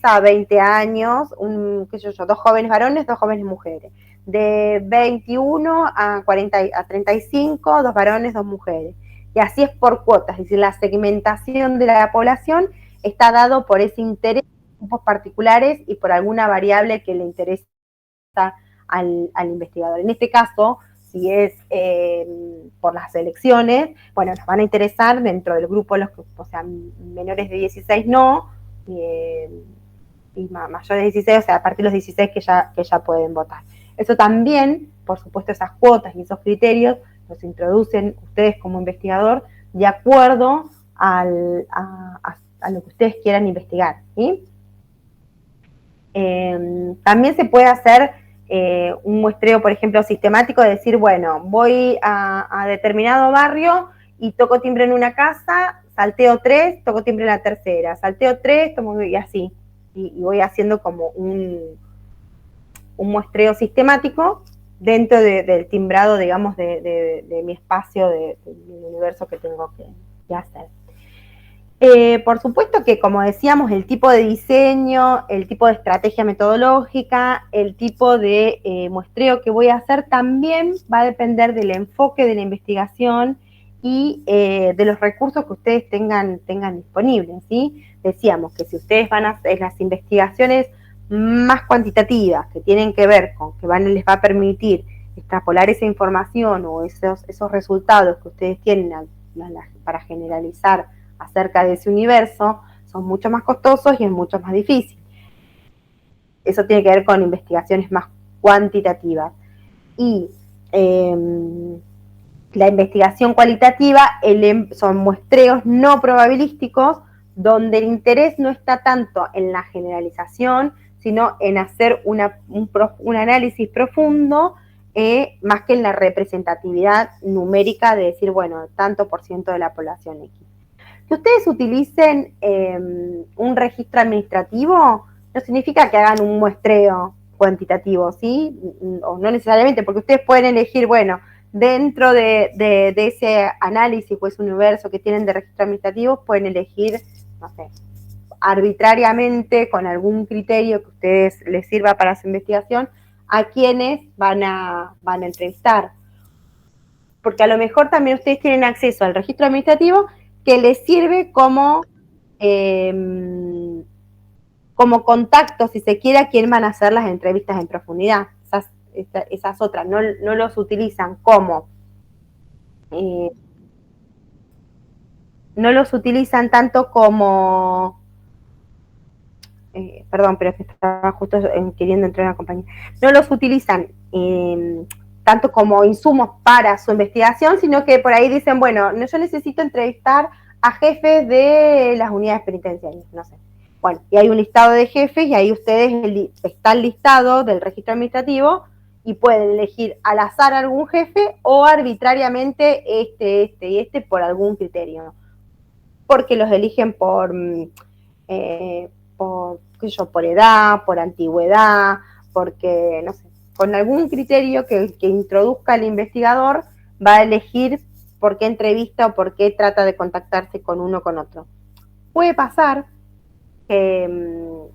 a 20 años, 2 jóvenes varones, 2 jóvenes mujeres. De 21 a 35, 2 varones, 2 mujeres. Y así es por cuotas, es decir, la segmentación de la población está dado por ese interés en grupos particulares y por alguna variable que le interesa al investigador. En este caso, si es por las elecciones, bueno, nos van a interesar dentro del grupo o sea, menores de 16 no, y mayores de 16, o sea, a partir de los 16 que ya pueden votar. Eso también, por supuesto, esas cuotas y esos criterios los introducen ustedes como investigador de acuerdo a lo que ustedes quieran investigar, ¿sí? También se puede hacer un muestreo, por ejemplo, sistemático, de decir, bueno, voy a determinado barrio y toco timbre en una casa, salteo 3, toco timbre en la tercera, salteo 3, y así. Y voy haciendo como un muestreo sistemático dentro del timbrado, digamos, de mi espacio, del universo que tengo que hacer. Por supuesto que, como decíamos, el tipo de diseño, el tipo de estrategia metodológica, el tipo de muestreo que voy a hacer también va a depender del enfoque de la investigación y de los recursos que ustedes tengan disponibles, ¿sí? Decíamos que si ustedes van a hacer las investigaciones más cuantitativas, que tienen que ver con que les va a permitir extrapolar esa información o esos resultados que ustedes tienen para generalizar acerca de ese universo, son mucho más costosos y es mucho más difícil. Eso tiene que ver con investigaciones más cuantitativas. Y la investigación cualitativa son muestreos no probabilísticos, donde el interés no está tanto en la generalización, sino en hacer un análisis profundo, más que en la representatividad numérica de decir, bueno, tanto por ciento de la población X. Que ustedes utilicen un registro administrativo no significa que hagan un muestreo cuantitativo, ¿sí? O no necesariamente, porque ustedes pueden elegir, bueno, dentro de ese análisis o ese universo que tienen de registro administrativo, pueden elegir, no sé, arbitrariamente, con algún criterio que a ustedes les sirva para su investigación, a quienes van a entrevistar. Porque a lo mejor también ustedes tienen acceso al registro administrativo que les sirve como contacto, si se quiere, a quién van a hacer las entrevistas en profundidad. Esas otras no los utilizan como no los utilizan tanto como perdón, pero es que estaba justo queriendo entrar en la compañía, no los utilizan tanto como insumos para su investigación, sino que por ahí dicen, bueno, yo necesito entrevistar a jefes de las unidades penitenciarias, no sé. Bueno, y hay un listado de jefes y ahí ustedes está el listado del registro administrativo y pueden elegir al azar algún jefe o arbitrariamente este por algún criterio. Porque los eligen por edad, por antigüedad, porque, no sé, con algún criterio que introduzca el investigador, va a elegir por qué entrevista o por qué trata de contactarse con uno o con otro. Puede pasar que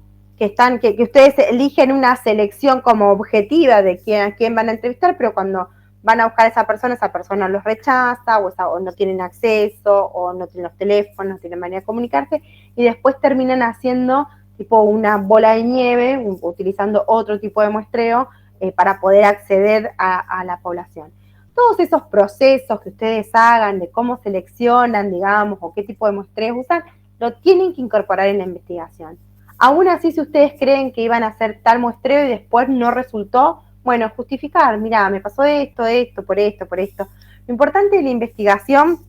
ustedes eligen una selección como objetiva de a quién van a entrevistar, pero cuando van a buscar a esa persona los rechaza, o no tienen acceso, o no tienen los teléfonos, no tienen manera de comunicarse, y después terminan haciendo tipo una bola de nieve, utilizando otro tipo de muestreo para poder acceder a la población. Todos esos procesos que ustedes hagan de cómo seleccionan, digamos, o qué tipo de muestreos usan, lo tienen que incorporar en la investigación. Aún así, si ustedes creen que iban a hacer tal muestreo y después no resultó, bueno, justificar, mira, me pasó esto, por esto. Lo importante de la investigación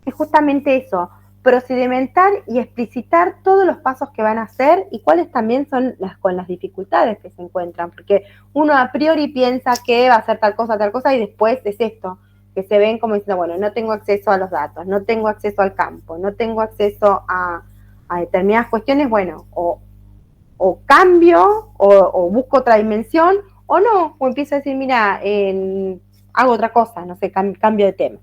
es justamente eso, procedimentar y explicitar todos los pasos que van a hacer y cuáles también son las dificultades que se encuentran, porque uno a priori piensa que va a hacer tal cosa, y después es esto, que se ven como diciendo, bueno, no tengo acceso a los datos, no tengo acceso al campo, no tengo acceso a determinadas cuestiones, bueno, o cambio, o busco otra dimensión, o no, o empiezo a decir, mira, hago otra cosa, no sé, cambio de tema.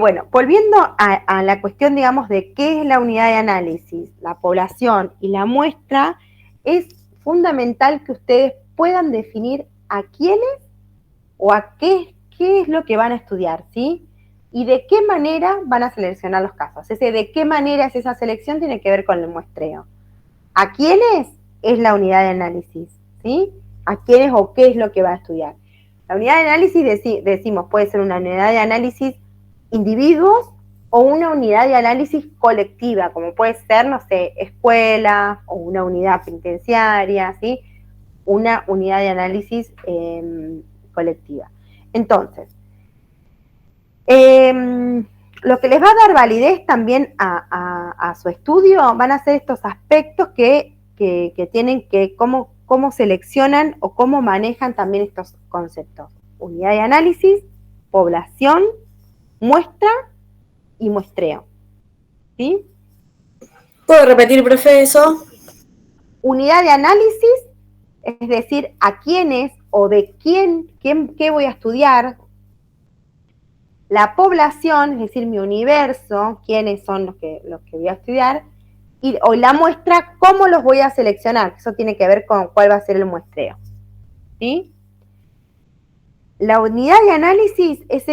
Bueno, volviendo a la cuestión, digamos, de qué es la unidad de análisis, la población y la muestra, es fundamental que ustedes puedan definir a quiénes o a qué es lo que van a estudiar, ¿sí? Y de qué manera van a seleccionar los casos. De qué manera es esa selección tiene que ver con el muestreo. ¿A quiénes es la unidad de análisis? ¿Sí? ¿A quiénes o qué es lo que va a estudiar? La unidad de análisis, decimos, puede ser una unidad de análisis individuos o una unidad de análisis colectiva, como puede ser, no sé, escuela o una unidad penitenciaria, ¿sí? Una unidad de análisis colectiva. Entonces, lo que les va a dar validez también a su estudio van a ser estos aspectos que tienen que, cómo seleccionan o cómo manejan también estos conceptos. Unidad de análisis, población, muestra y muestreo. ¿Sí? ¿Puedo repetir, profe, eso? Unidad de análisis, es decir, a quiénes o de qué voy a estudiar. La población, es decir, mi universo, quiénes son los que voy a estudiar, o la muestra, cómo los voy a seleccionar. Eso tiene que ver con cuál va a ser el muestreo. ¿Sí? La unidad de análisis es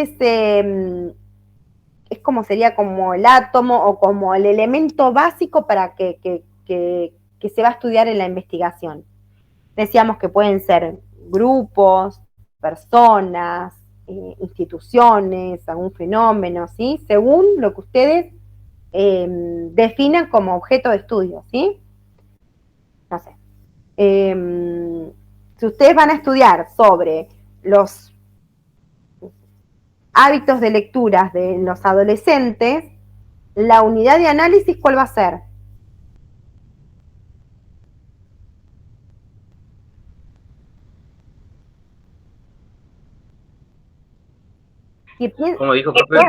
sería como el átomo o como el elemento básico para que se va a estudiar en la investigación. Decíamos que pueden ser grupos, personas, instituciones, algún fenómeno, ¿sí? Según lo que ustedes definan como objeto de estudio, ¿sí? No sé. si ustedes van a estudiar sobre los hábitos de lectura de los adolescentes, la unidad de análisis, ¿cuál va a ser? ¿Cómo dijo, profe?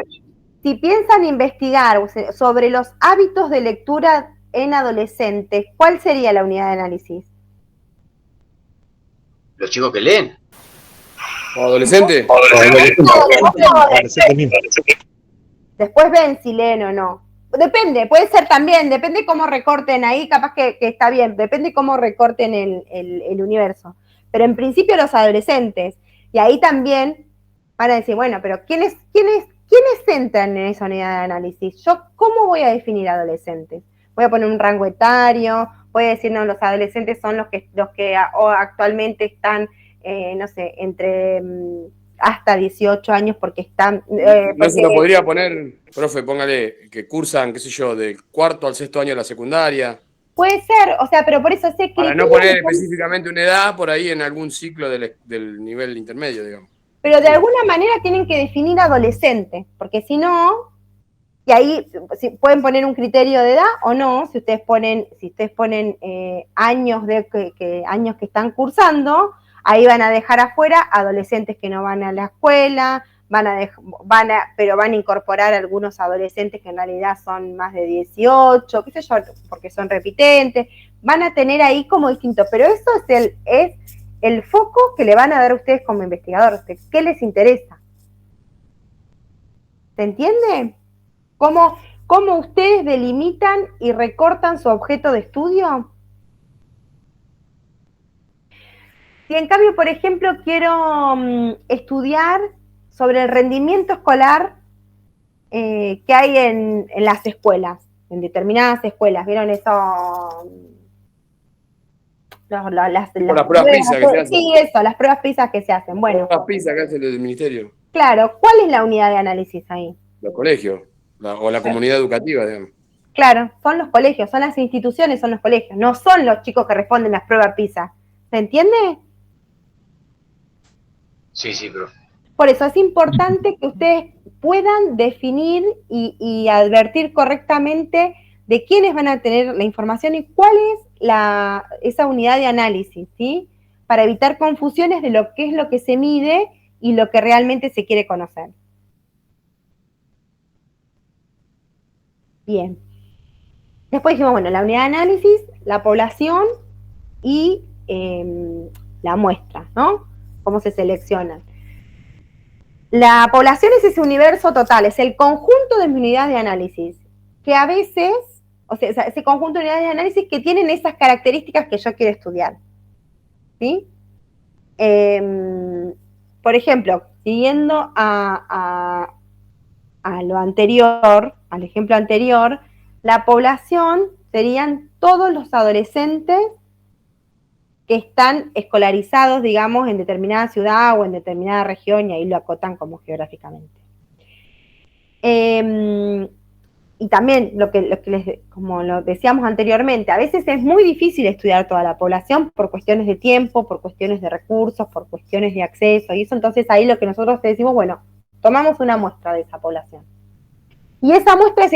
Si piensan investigar sobre los hábitos de lectura en adolescentes, ¿cuál sería la unidad de análisis? Los chicos que leen. ¿O adolescente? Después ven si leen o no. Depende, puede ser también, depende cómo recorten ahí, capaz que está bien, depende cómo recorten el universo. Pero en principio los adolescentes, y ahí también van a decir, bueno, pero ¿quiénes entran en esa unidad de análisis? ¿Yo cómo voy a definir adolescentes? Voy a poner un rango etario, voy a decir, no, los adolescentes son los que actualmente están, no sé, entre hasta 18 años porque están... No se lo podría poner, profe, póngale, que cursan, qué sé yo, del cuarto al sexto año de la secundaria. Puede ser, o sea, pero por eso sé que... Para no poner específicamente una edad, por ahí en algún ciclo del nivel intermedio, digamos. Pero de alguna manera tienen que definir adolescente, porque si no, y ahí pueden poner un criterio de edad o no, si ustedes ponen años años que están cursando, ahí van a dejar afuera adolescentes que no van a la escuela, pero van a incorporar algunos adolescentes que en realidad son más de 18, qué sé yo, porque son repitentes, van a tener ahí como distinto, pero eso es el foco que le van a dar a ustedes como investigadores. ¿Qué les interesa? ¿Se entiende? ¿Cómo ustedes delimitan y recortan su objeto de estudio? Si en cambio, por ejemplo, quiero estudiar sobre el rendimiento escolar que hay en las escuelas, en determinadas escuelas, ¿vieron eso? Las pruebas PISA que se hacen. Sí, eso, las pruebas PISA que se hacen. Bueno. Las pruebas PISA que hace el ministerio. Claro, ¿cuál es la unidad de análisis ahí? Los colegios, o la comunidad educativa, digamos. Claro, son los colegios, son las instituciones, son los colegios, no son los chicos que responden las pruebas PISA. ¿Se entiende? Sí, profe. Por eso es importante que ustedes puedan definir y advertir correctamente de quiénes van a tener la información y cuál es esa unidad de análisis, ¿sí? Para evitar confusiones de lo que es lo que se mide y lo que realmente se quiere conocer. Bien. Después dijimos, bueno, la unidad de análisis, la población y la muestra, ¿no? Cómo se seleccionan. La población es ese universo total, es el conjunto de unidades de análisis, que a veces, o sea, ese conjunto de unidades de análisis que tienen esas características que yo quiero estudiar, ¿sí? Por ejemplo, siguiendo a lo anterior, al ejemplo anterior, la población serían todos los adolescentes que están escolarizados, digamos, en determinada ciudad o en determinada región, y ahí lo acotan como geográficamente. Y también, como lo decíamos anteriormente, a veces es muy difícil estudiar toda la población por cuestiones de tiempo, por cuestiones de recursos, por cuestiones de acceso, y eso entonces ahí lo que nosotros decimos, bueno, tomamos una muestra de esa población. Y esa muestra es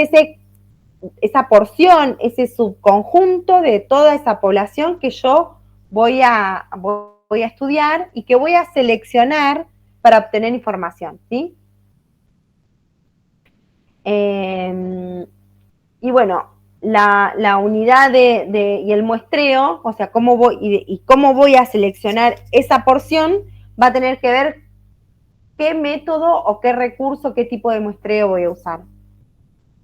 esa porción, ese subconjunto de toda esa población que yo voy a estudiar y que voy a seleccionar para obtener información, ¿sí? Y bueno, la unidad y el muestreo, o sea, cómo voy a seleccionar esa porción, va a tener que ver qué método o qué recurso, qué tipo de muestreo voy a usar.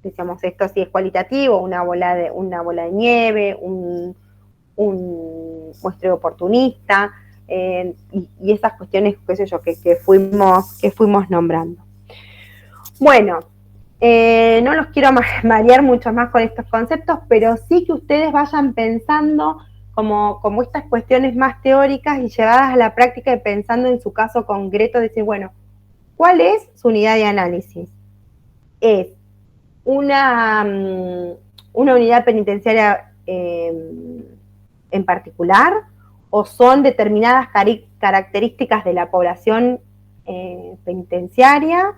Decíamos esto si es cualitativo, una bola de nieve, un muestreo oportunista, y esas cuestiones, qué sé yo, que fuimos nombrando. Bueno, no los quiero marear mucho más con estos conceptos, pero sí que ustedes vayan pensando como estas cuestiones más teóricas y llevadas a la práctica y pensando en su caso concreto, decir, bueno, ¿cuál es su unidad de análisis? ¿Es una unidad penitenciaria en particular, o son determinadas características de la población penitenciaria,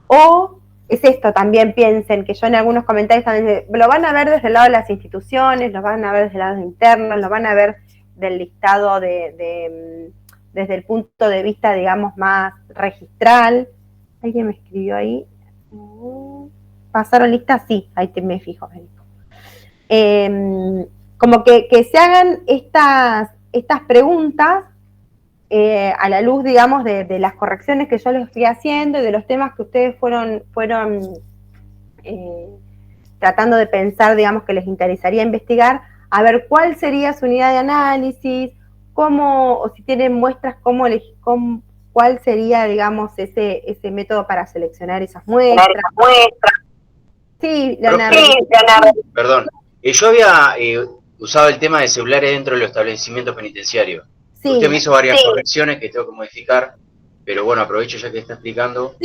o es esto, también piensen que yo en algunos comentarios también lo van a ver desde el lado de las instituciones, lo van a ver desde el lado interno, lo van a ver del listado desde el punto de vista, digamos, más registral. ¿Alguien me escribió ahí? ¿Pasaron listas? Sí, ahí me fijo. Como que se hagan estas preguntas a la luz, digamos, de las correcciones que yo les fui haciendo y de los temas que ustedes fueron tratando de pensar, digamos, que les interesaría investigar, a ver cuál sería su unidad de análisis, o si tienen muestras, cuál sería, digamos, ese método para seleccionar esas muestras. Sí, Leonardo. Perdón, yo había usado el tema de celulares dentro de los establecimientos penitenciarios. Sí, usted me hizo varias correcciones que tengo que modificar, pero bueno, aprovecho ya que está explicando.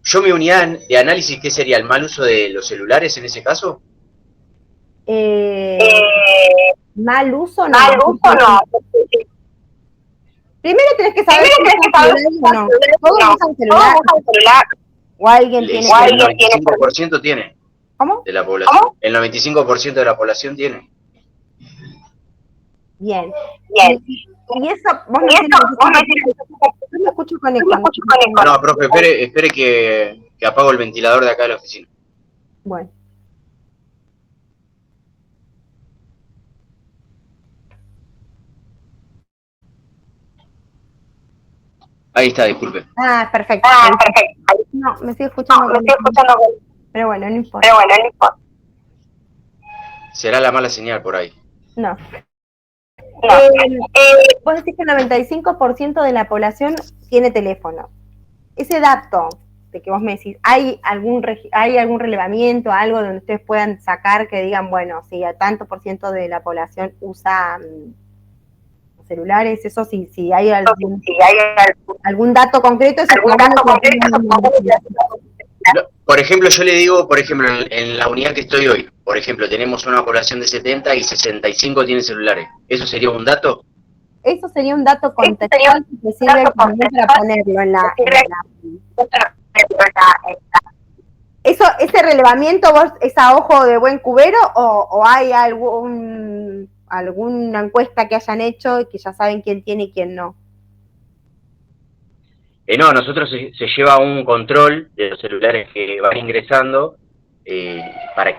Yo mi unidad de análisis, ¿qué sería? ¿El mal uso de los celulares en ese caso? Mal uso no. Primero tenés que saber si o no. Todos usan celular. O alguien tiene. El 95% tiene. ¿Cómo? De la población. El 95% de la población tiene. Bien. Y eso, vos me decís, yo me escucho con eco. No, profe, espere que apago el ventilador de acá de la oficina. Bueno. Ahí está, disculpe. Perfecto. No, me sigo escuchando. Pero bueno, no importa. Será la mala señal por ahí. No. Vos decís que el 95% de la población tiene teléfono. Ese dato de que vos me decís, ¿hay algún relevamiento, algo donde ustedes puedan sacar que digan, bueno, si a tanto por ciento de la población usa celulares? Eso sí, si hay algún dato concreto, por ejemplo, yo le digo, en la unidad que estoy hoy, por ejemplo, tenemos una población de 70 y 65 tienen celulares. ¿Eso sería un dato? Eso sería un dato contextual que sirve también para ponerlo en la... ¿Ese relevamiento vos es a ojo de buen cubero o hay alguna encuesta que hayan hecho y que ya saben quién tiene y quién no? No, nosotros se lleva un control de los celulares que van ingresando para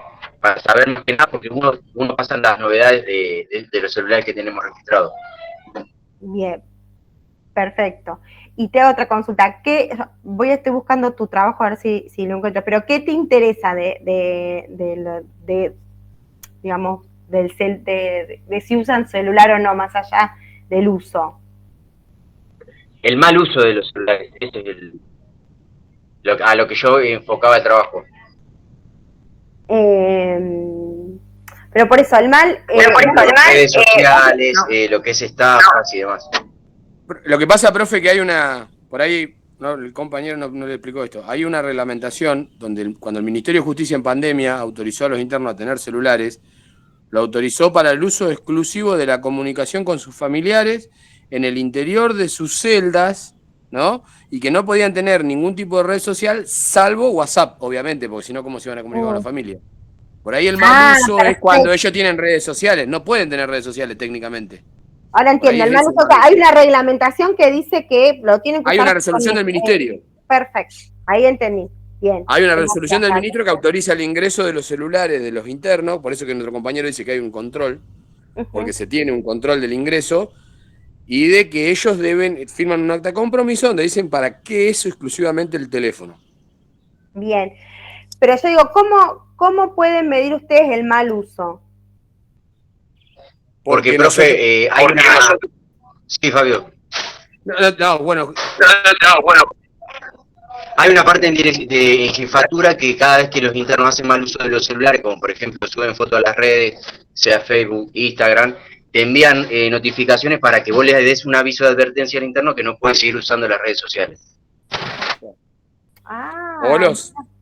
saber más que nada, porque uno pasa las novedades de los celulares que tenemos registrados. Bien, perfecto. Y te hago otra consulta. Estoy buscando tu trabajo a ver si lo encuentro, pero ¿qué te interesa digamos, de si usan celular o no, más allá del uso? El mal uso de los celulares, ese es a lo que yo enfocaba el trabajo. Pero por eso, el mal... redes sociales, lo que es estafas y demás. Lo que pasa, profe, que hay por ahí, no, el compañero no le explicó esto, hay una reglamentación donde cuando el Ministerio de Justicia en pandemia autorizó a los internos a tener celulares, lo autorizó para el uso exclusivo de la comunicación con sus familiares en el interior de sus celdas, ¿no? Y que no podían tener ningún tipo de red social, salvo WhatsApp, obviamente, porque si no, ¿cómo se iban a comunicar con la familia? Por ahí el mal uso es cuando ellos tienen redes sociales, no pueden tener redes sociales técnicamente. Ahora entiendo, el mal uso, hay una reglamentación que dice que lo tienen que usar. Hay una resolución del ministerio. Perfecto, ahí entendí. Bien. Hay una resolución del ministro que autoriza el ingreso de los celulares de los internos, por eso que nuestro compañero dice que hay un control, porque se tiene un control del ingreso, y de que ellos firman un acta de compromiso donde dicen para qué es exclusivamente el teléfono. Bien, pero yo digo, ¿cómo pueden medir ustedes el mal uso? Porque profe, hay una... Sí, Fabio. Bueno. Hay una parte de jefatura que cada vez que los internos hacen mal uso de los celulares, como por ejemplo suben fotos a las redes, sea Facebook, Instagram, te envían notificaciones para que vos les des un aviso de advertencia al interno que no puede seguir usando las redes sociales.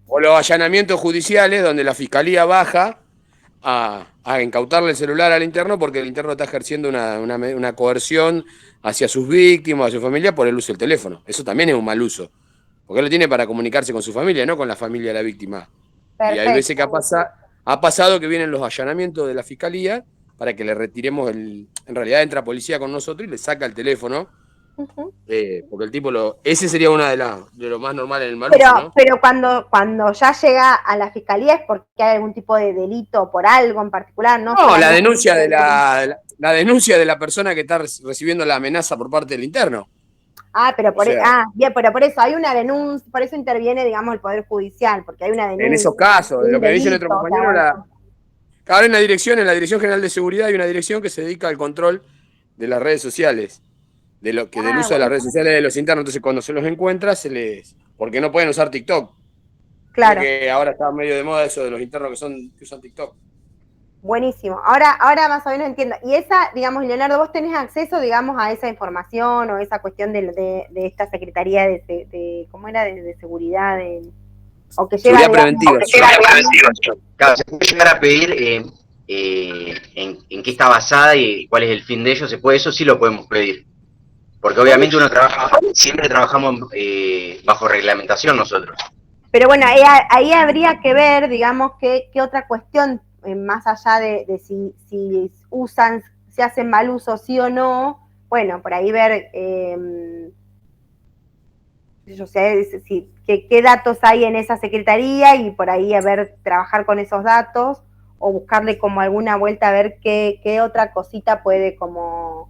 O los allanamientos judiciales donde la fiscalía baja a incautarle el celular al interno porque el interno está ejerciendo una coerción hacia sus víctimas, a su familia, por el uso del teléfono. Eso también es un mal uso. Porque él lo tiene para comunicarse con su familia, no con la familia de la víctima. Y hay veces que ha pasado que vienen los allanamientos de la fiscalía para que le retiremos en realidad entra policía con nosotros y le saca el teléfono. Porque el tipo ese sería una de lo más normal en el mal uso, ¿no? Pero cuando ya llega a la fiscalía es porque hay algún tipo de delito por algo en particular, ¿no? No, la denuncia de la denuncia de la persona que está recibiendo la amenaza por parte del interno. Pero por eso hay una denuncia, por eso interviene, digamos, el Poder Judicial, porque hay una denuncia. En esos casos, de lo que dice nuestro compañero, ahora en la Dirección General de Seguridad hay una dirección que se dedica al control de las redes sociales, del uso de las redes sociales de los internos. Entonces, cuando se los encuentra, porque no pueden usar TikTok. Claro. Porque ahora está medio de moda eso de los internos que usan TikTok. Buenísimo. Ahora más o menos entiendo. Y esa, digamos, Leonardo, ¿vos tenés acceso, digamos, a esa información o esa cuestión de esta Secretaría de ¿cómo era? De seguridad, o que lleva... Seguridad preventiva. Claro, se puede llegar a pedir en qué está basada y cuál es el fin de ello. Eso sí lo podemos pedir. Porque obviamente siempre trabajamos bajo reglamentación nosotros. Pero bueno, ahí habría que ver, digamos, qué otra cuestión, más allá de si hacen mal uso sí o no, bueno, por ahí ver, qué datos hay en esa secretaría y por ahí trabajar con esos datos o buscarle como alguna vuelta a ver qué otra cosita puede como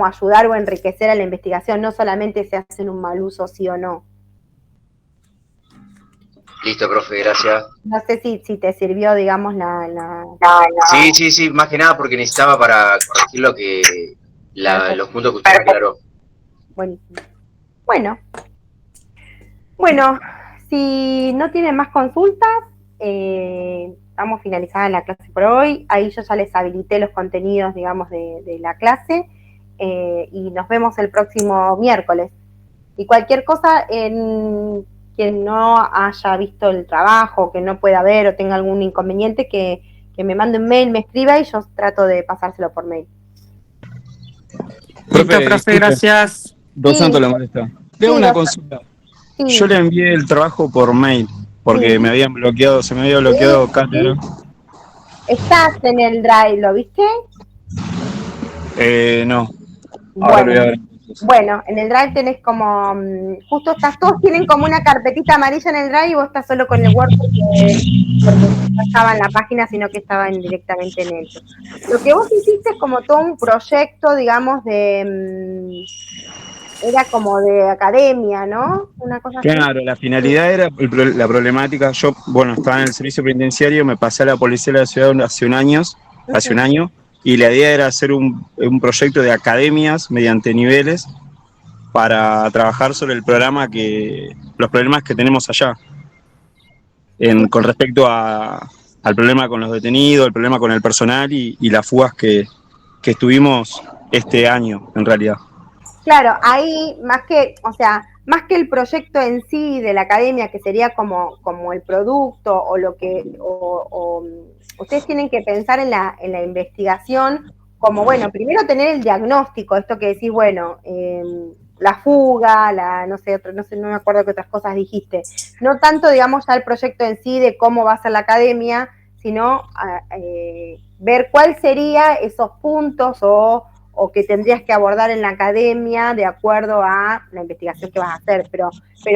ayudar o enriquecer a la investigación, no solamente si hacen un mal uso sí o no. Listo, profe, gracias. No sé si te sirvió, digamos, Sí, más que nada porque necesitaba para corregir los puntos que usted aclaró. Buenísimo. Bueno, si no tienen más consultas, estamos finalizada la clase por hoy. Ahí yo ya les habilité los contenidos, digamos, de la clase, y nos vemos el próximo miércoles. Y cualquier cosa, quien no haya visto el trabajo, que no pueda ver o tenga algún inconveniente, que me mande un mail, me escriba y yo trato de pasárselo por mail. Profe, gracias. Dos Santos la molesta. Le hago una consulta. Sí. Yo le envié el trabajo por mail, porque se me había bloqueado Cátedra. Estás en el Drive, ¿lo viste? No. Ahora lo voy a ver. Bueno, en el Drive tenés como, justo todos tienen como una carpetita amarilla en el Drive y vos estás solo con el Word porque no estaba en la página, sino que estaban directamente en él. Lo que vos hiciste es como todo un proyecto, digamos, era como de academia, ¿no? Una cosa Claro, así. la finalidad era la problemática. Yo, estaba en el servicio penitenciario, me pasé a la policía de la ciudad hace un año, y la idea era hacer un proyecto de academias mediante niveles para trabajar sobre los problemas que tenemos allá, con respecto al problema con los detenidos, el problema con el personal y las fugas que estuvimos este año, en realidad. Claro, ahí más que el proyecto en sí de la academia, que sería como el producto o lo que ustedes tienen que pensar en la investigación como, bueno, primero tener el diagnóstico, esto que decís, bueno, la fuga, no me acuerdo qué otras cosas dijiste. No tanto, digamos, ya el proyecto en sí de cómo va a ser la academia, sino ver cuál sería esos puntos o que tendrías que abordar en la academia de acuerdo a la investigación que vas a hacer, pero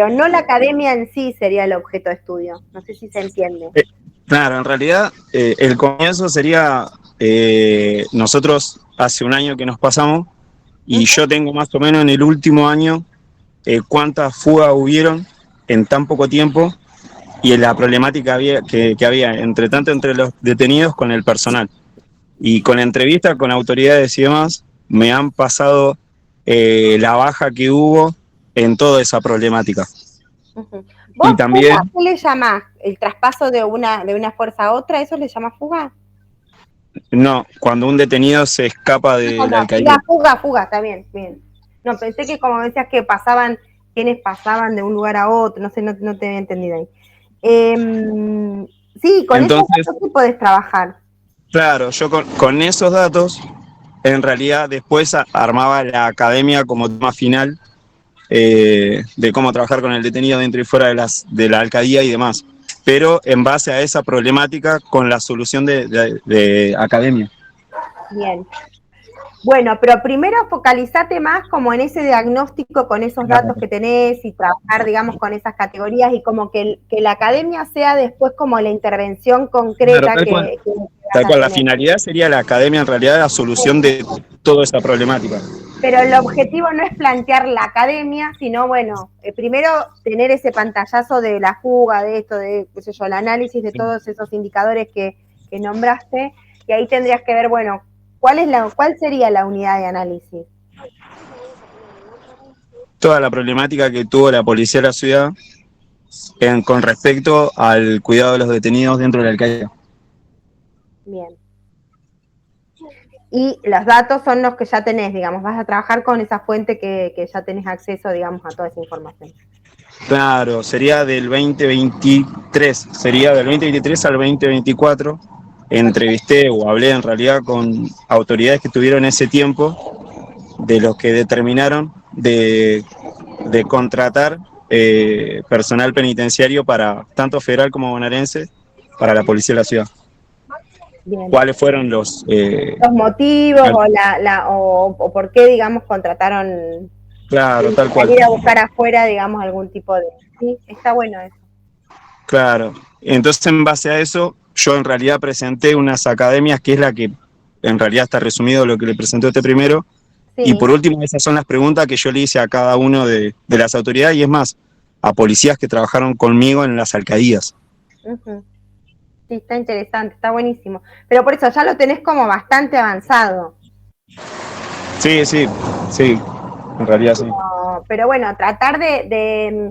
no la academia en sí sería el objeto de estudio. No sé si se entiende. Claro, en realidad el comienzo sería, nosotros hace un año que nos pasamos y yo tengo más o menos en el último año cuántas fugas hubieron en tan poco tiempo y en la problemática que había entre los detenidos con el personal. Y con entrevistas con autoridades y demás, me han pasado la baja que hubo en toda esa problemática. ¿Vos y también, fuga, qué le llamás? ¿El traspaso de una fuerza a otra? ¿Eso le llama fuga? No, cuando un detenido se escapa de la alcaldía. Fuga, está bien. No, pensé que como decías que quienes pasaban de un lugar a otro, no sé, no te había entendido ahí. Sí, con eso sí podés trabajar. Claro, yo con esos datos, en realidad después armaba la academia como tema final de cómo trabajar con el detenido dentro y fuera de la alcaldía y demás. Pero en base a esa problemática con la solución de academia. Bien. Bueno, pero primero focalizate más como en ese diagnóstico con esos datos que tenés y trabajar, digamos, con esas categorías y como que la academia sea después como la intervención concreta Claro, tal cual, la finalidad sería la academia en realidad la solución de toda esa problemática. Pero el objetivo no es plantear la academia, sino, bueno, primero tener ese pantallazo de la fuga, de esto, de, qué sé yo, el análisis de todos esos indicadores que nombraste, y ahí tendrías que ver, bueno, ¿cuál sería la unidad de análisis? Toda la problemática que tuvo la policía de la ciudad con respecto al cuidado de los detenidos dentro de la alcaldía. Bien. Y los datos son los que ya tenés, digamos, vas a trabajar con esa fuente que ya tenés acceso, digamos, a toda esa información. Claro, sería del 2023, sería del 2023 al 2024. Entrevisté o hablé en realidad con autoridades que tuvieron ese tiempo, de los que determinaron de contratar personal penitenciario para tanto federal como bonaerense para la policía de la ciudad. Bien. ¿Cuáles fueron los motivos o por qué, digamos, contrataron? Claro, tal cual. Ir a buscar afuera, digamos, algún tipo de... Sí, está bueno eso. Claro. Entonces, en base a eso, yo en realidad presenté unas academias, que es la que en realidad está resumido lo que le presenté a usted primero. Sí. Y por último, esas son las preguntas que yo le hice a cada uno de las autoridades, y es más, a policías que trabajaron conmigo en las alcaldías. Sí, está interesante, está buenísimo. Pero por eso ya lo tenés como bastante avanzado. Sí, en realidad sí. Pero bueno, tratar de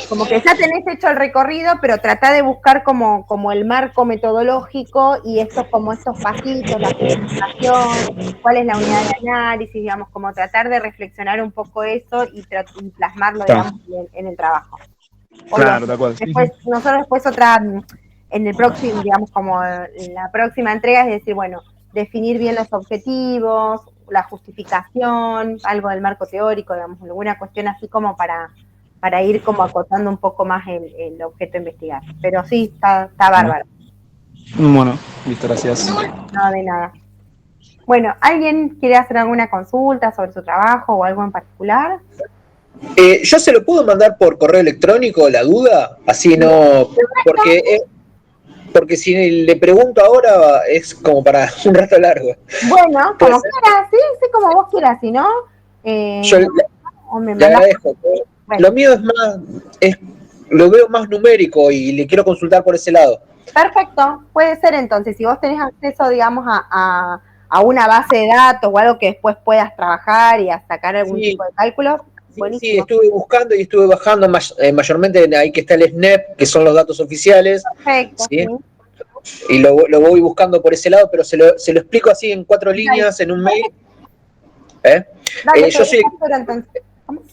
como que ya tenés hecho el recorrido, pero tratar de buscar como el marco metodológico y estos pasitos, la presentación, cuál es la unidad de análisis, digamos, como tratar de reflexionar un poco eso y plasmarlo, digamos, en el trabajo. Claro, de acuerdo. Nosotros después en el próximo, digamos, como la próxima entrega es decir, bueno, definir bien los objetivos, la justificación, algo del marco teórico, digamos, alguna cuestión así como para ir como acotando un poco más el objeto a investigar. Pero sí, está bárbaro. Bueno, listo, gracias. No, de nada. Bueno, ¿alguien quiere hacer alguna consulta sobre su trabajo o algo en particular? ¿Yo se lo puedo mandar por correo electrónico la duda? Así no... Porque si le pregunto ahora es como para un rato largo. Bueno, como quieras, sí, como vos quieras, si no... yo le agradezco. Bueno. Lo mío es más... lo veo más numérico y le quiero consultar por ese lado. Perfecto, puede ser entonces. Si vos tenés acceso, digamos, a una base de datos o algo que después puedas trabajar y a sacar algún tipo de cálculo... Sí, estuve buscando y estuve bajando mayormente ahí que está el SNEP, que son los datos oficiales. Perfecto. ¿Sí? Y lo voy buscando por ese lado, pero se lo explico así en 4 líneas, en un mail. Dale,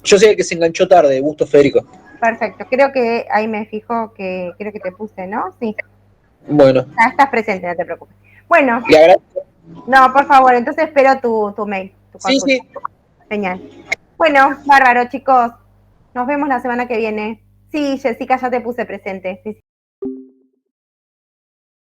yo sé que se enganchó tarde, Busto Federico. Perfecto, creo que ahí me fijo que creo que te puse, ¿no? Sí. Bueno. Estás presente, no te preocupes. Bueno. Le agradezco. No, por favor, entonces espero tu mail. Sí. Genial. Bueno, bárbaro, chicos. Nos vemos la semana que viene. Sí, Jessica, ya te puse presente. Sí.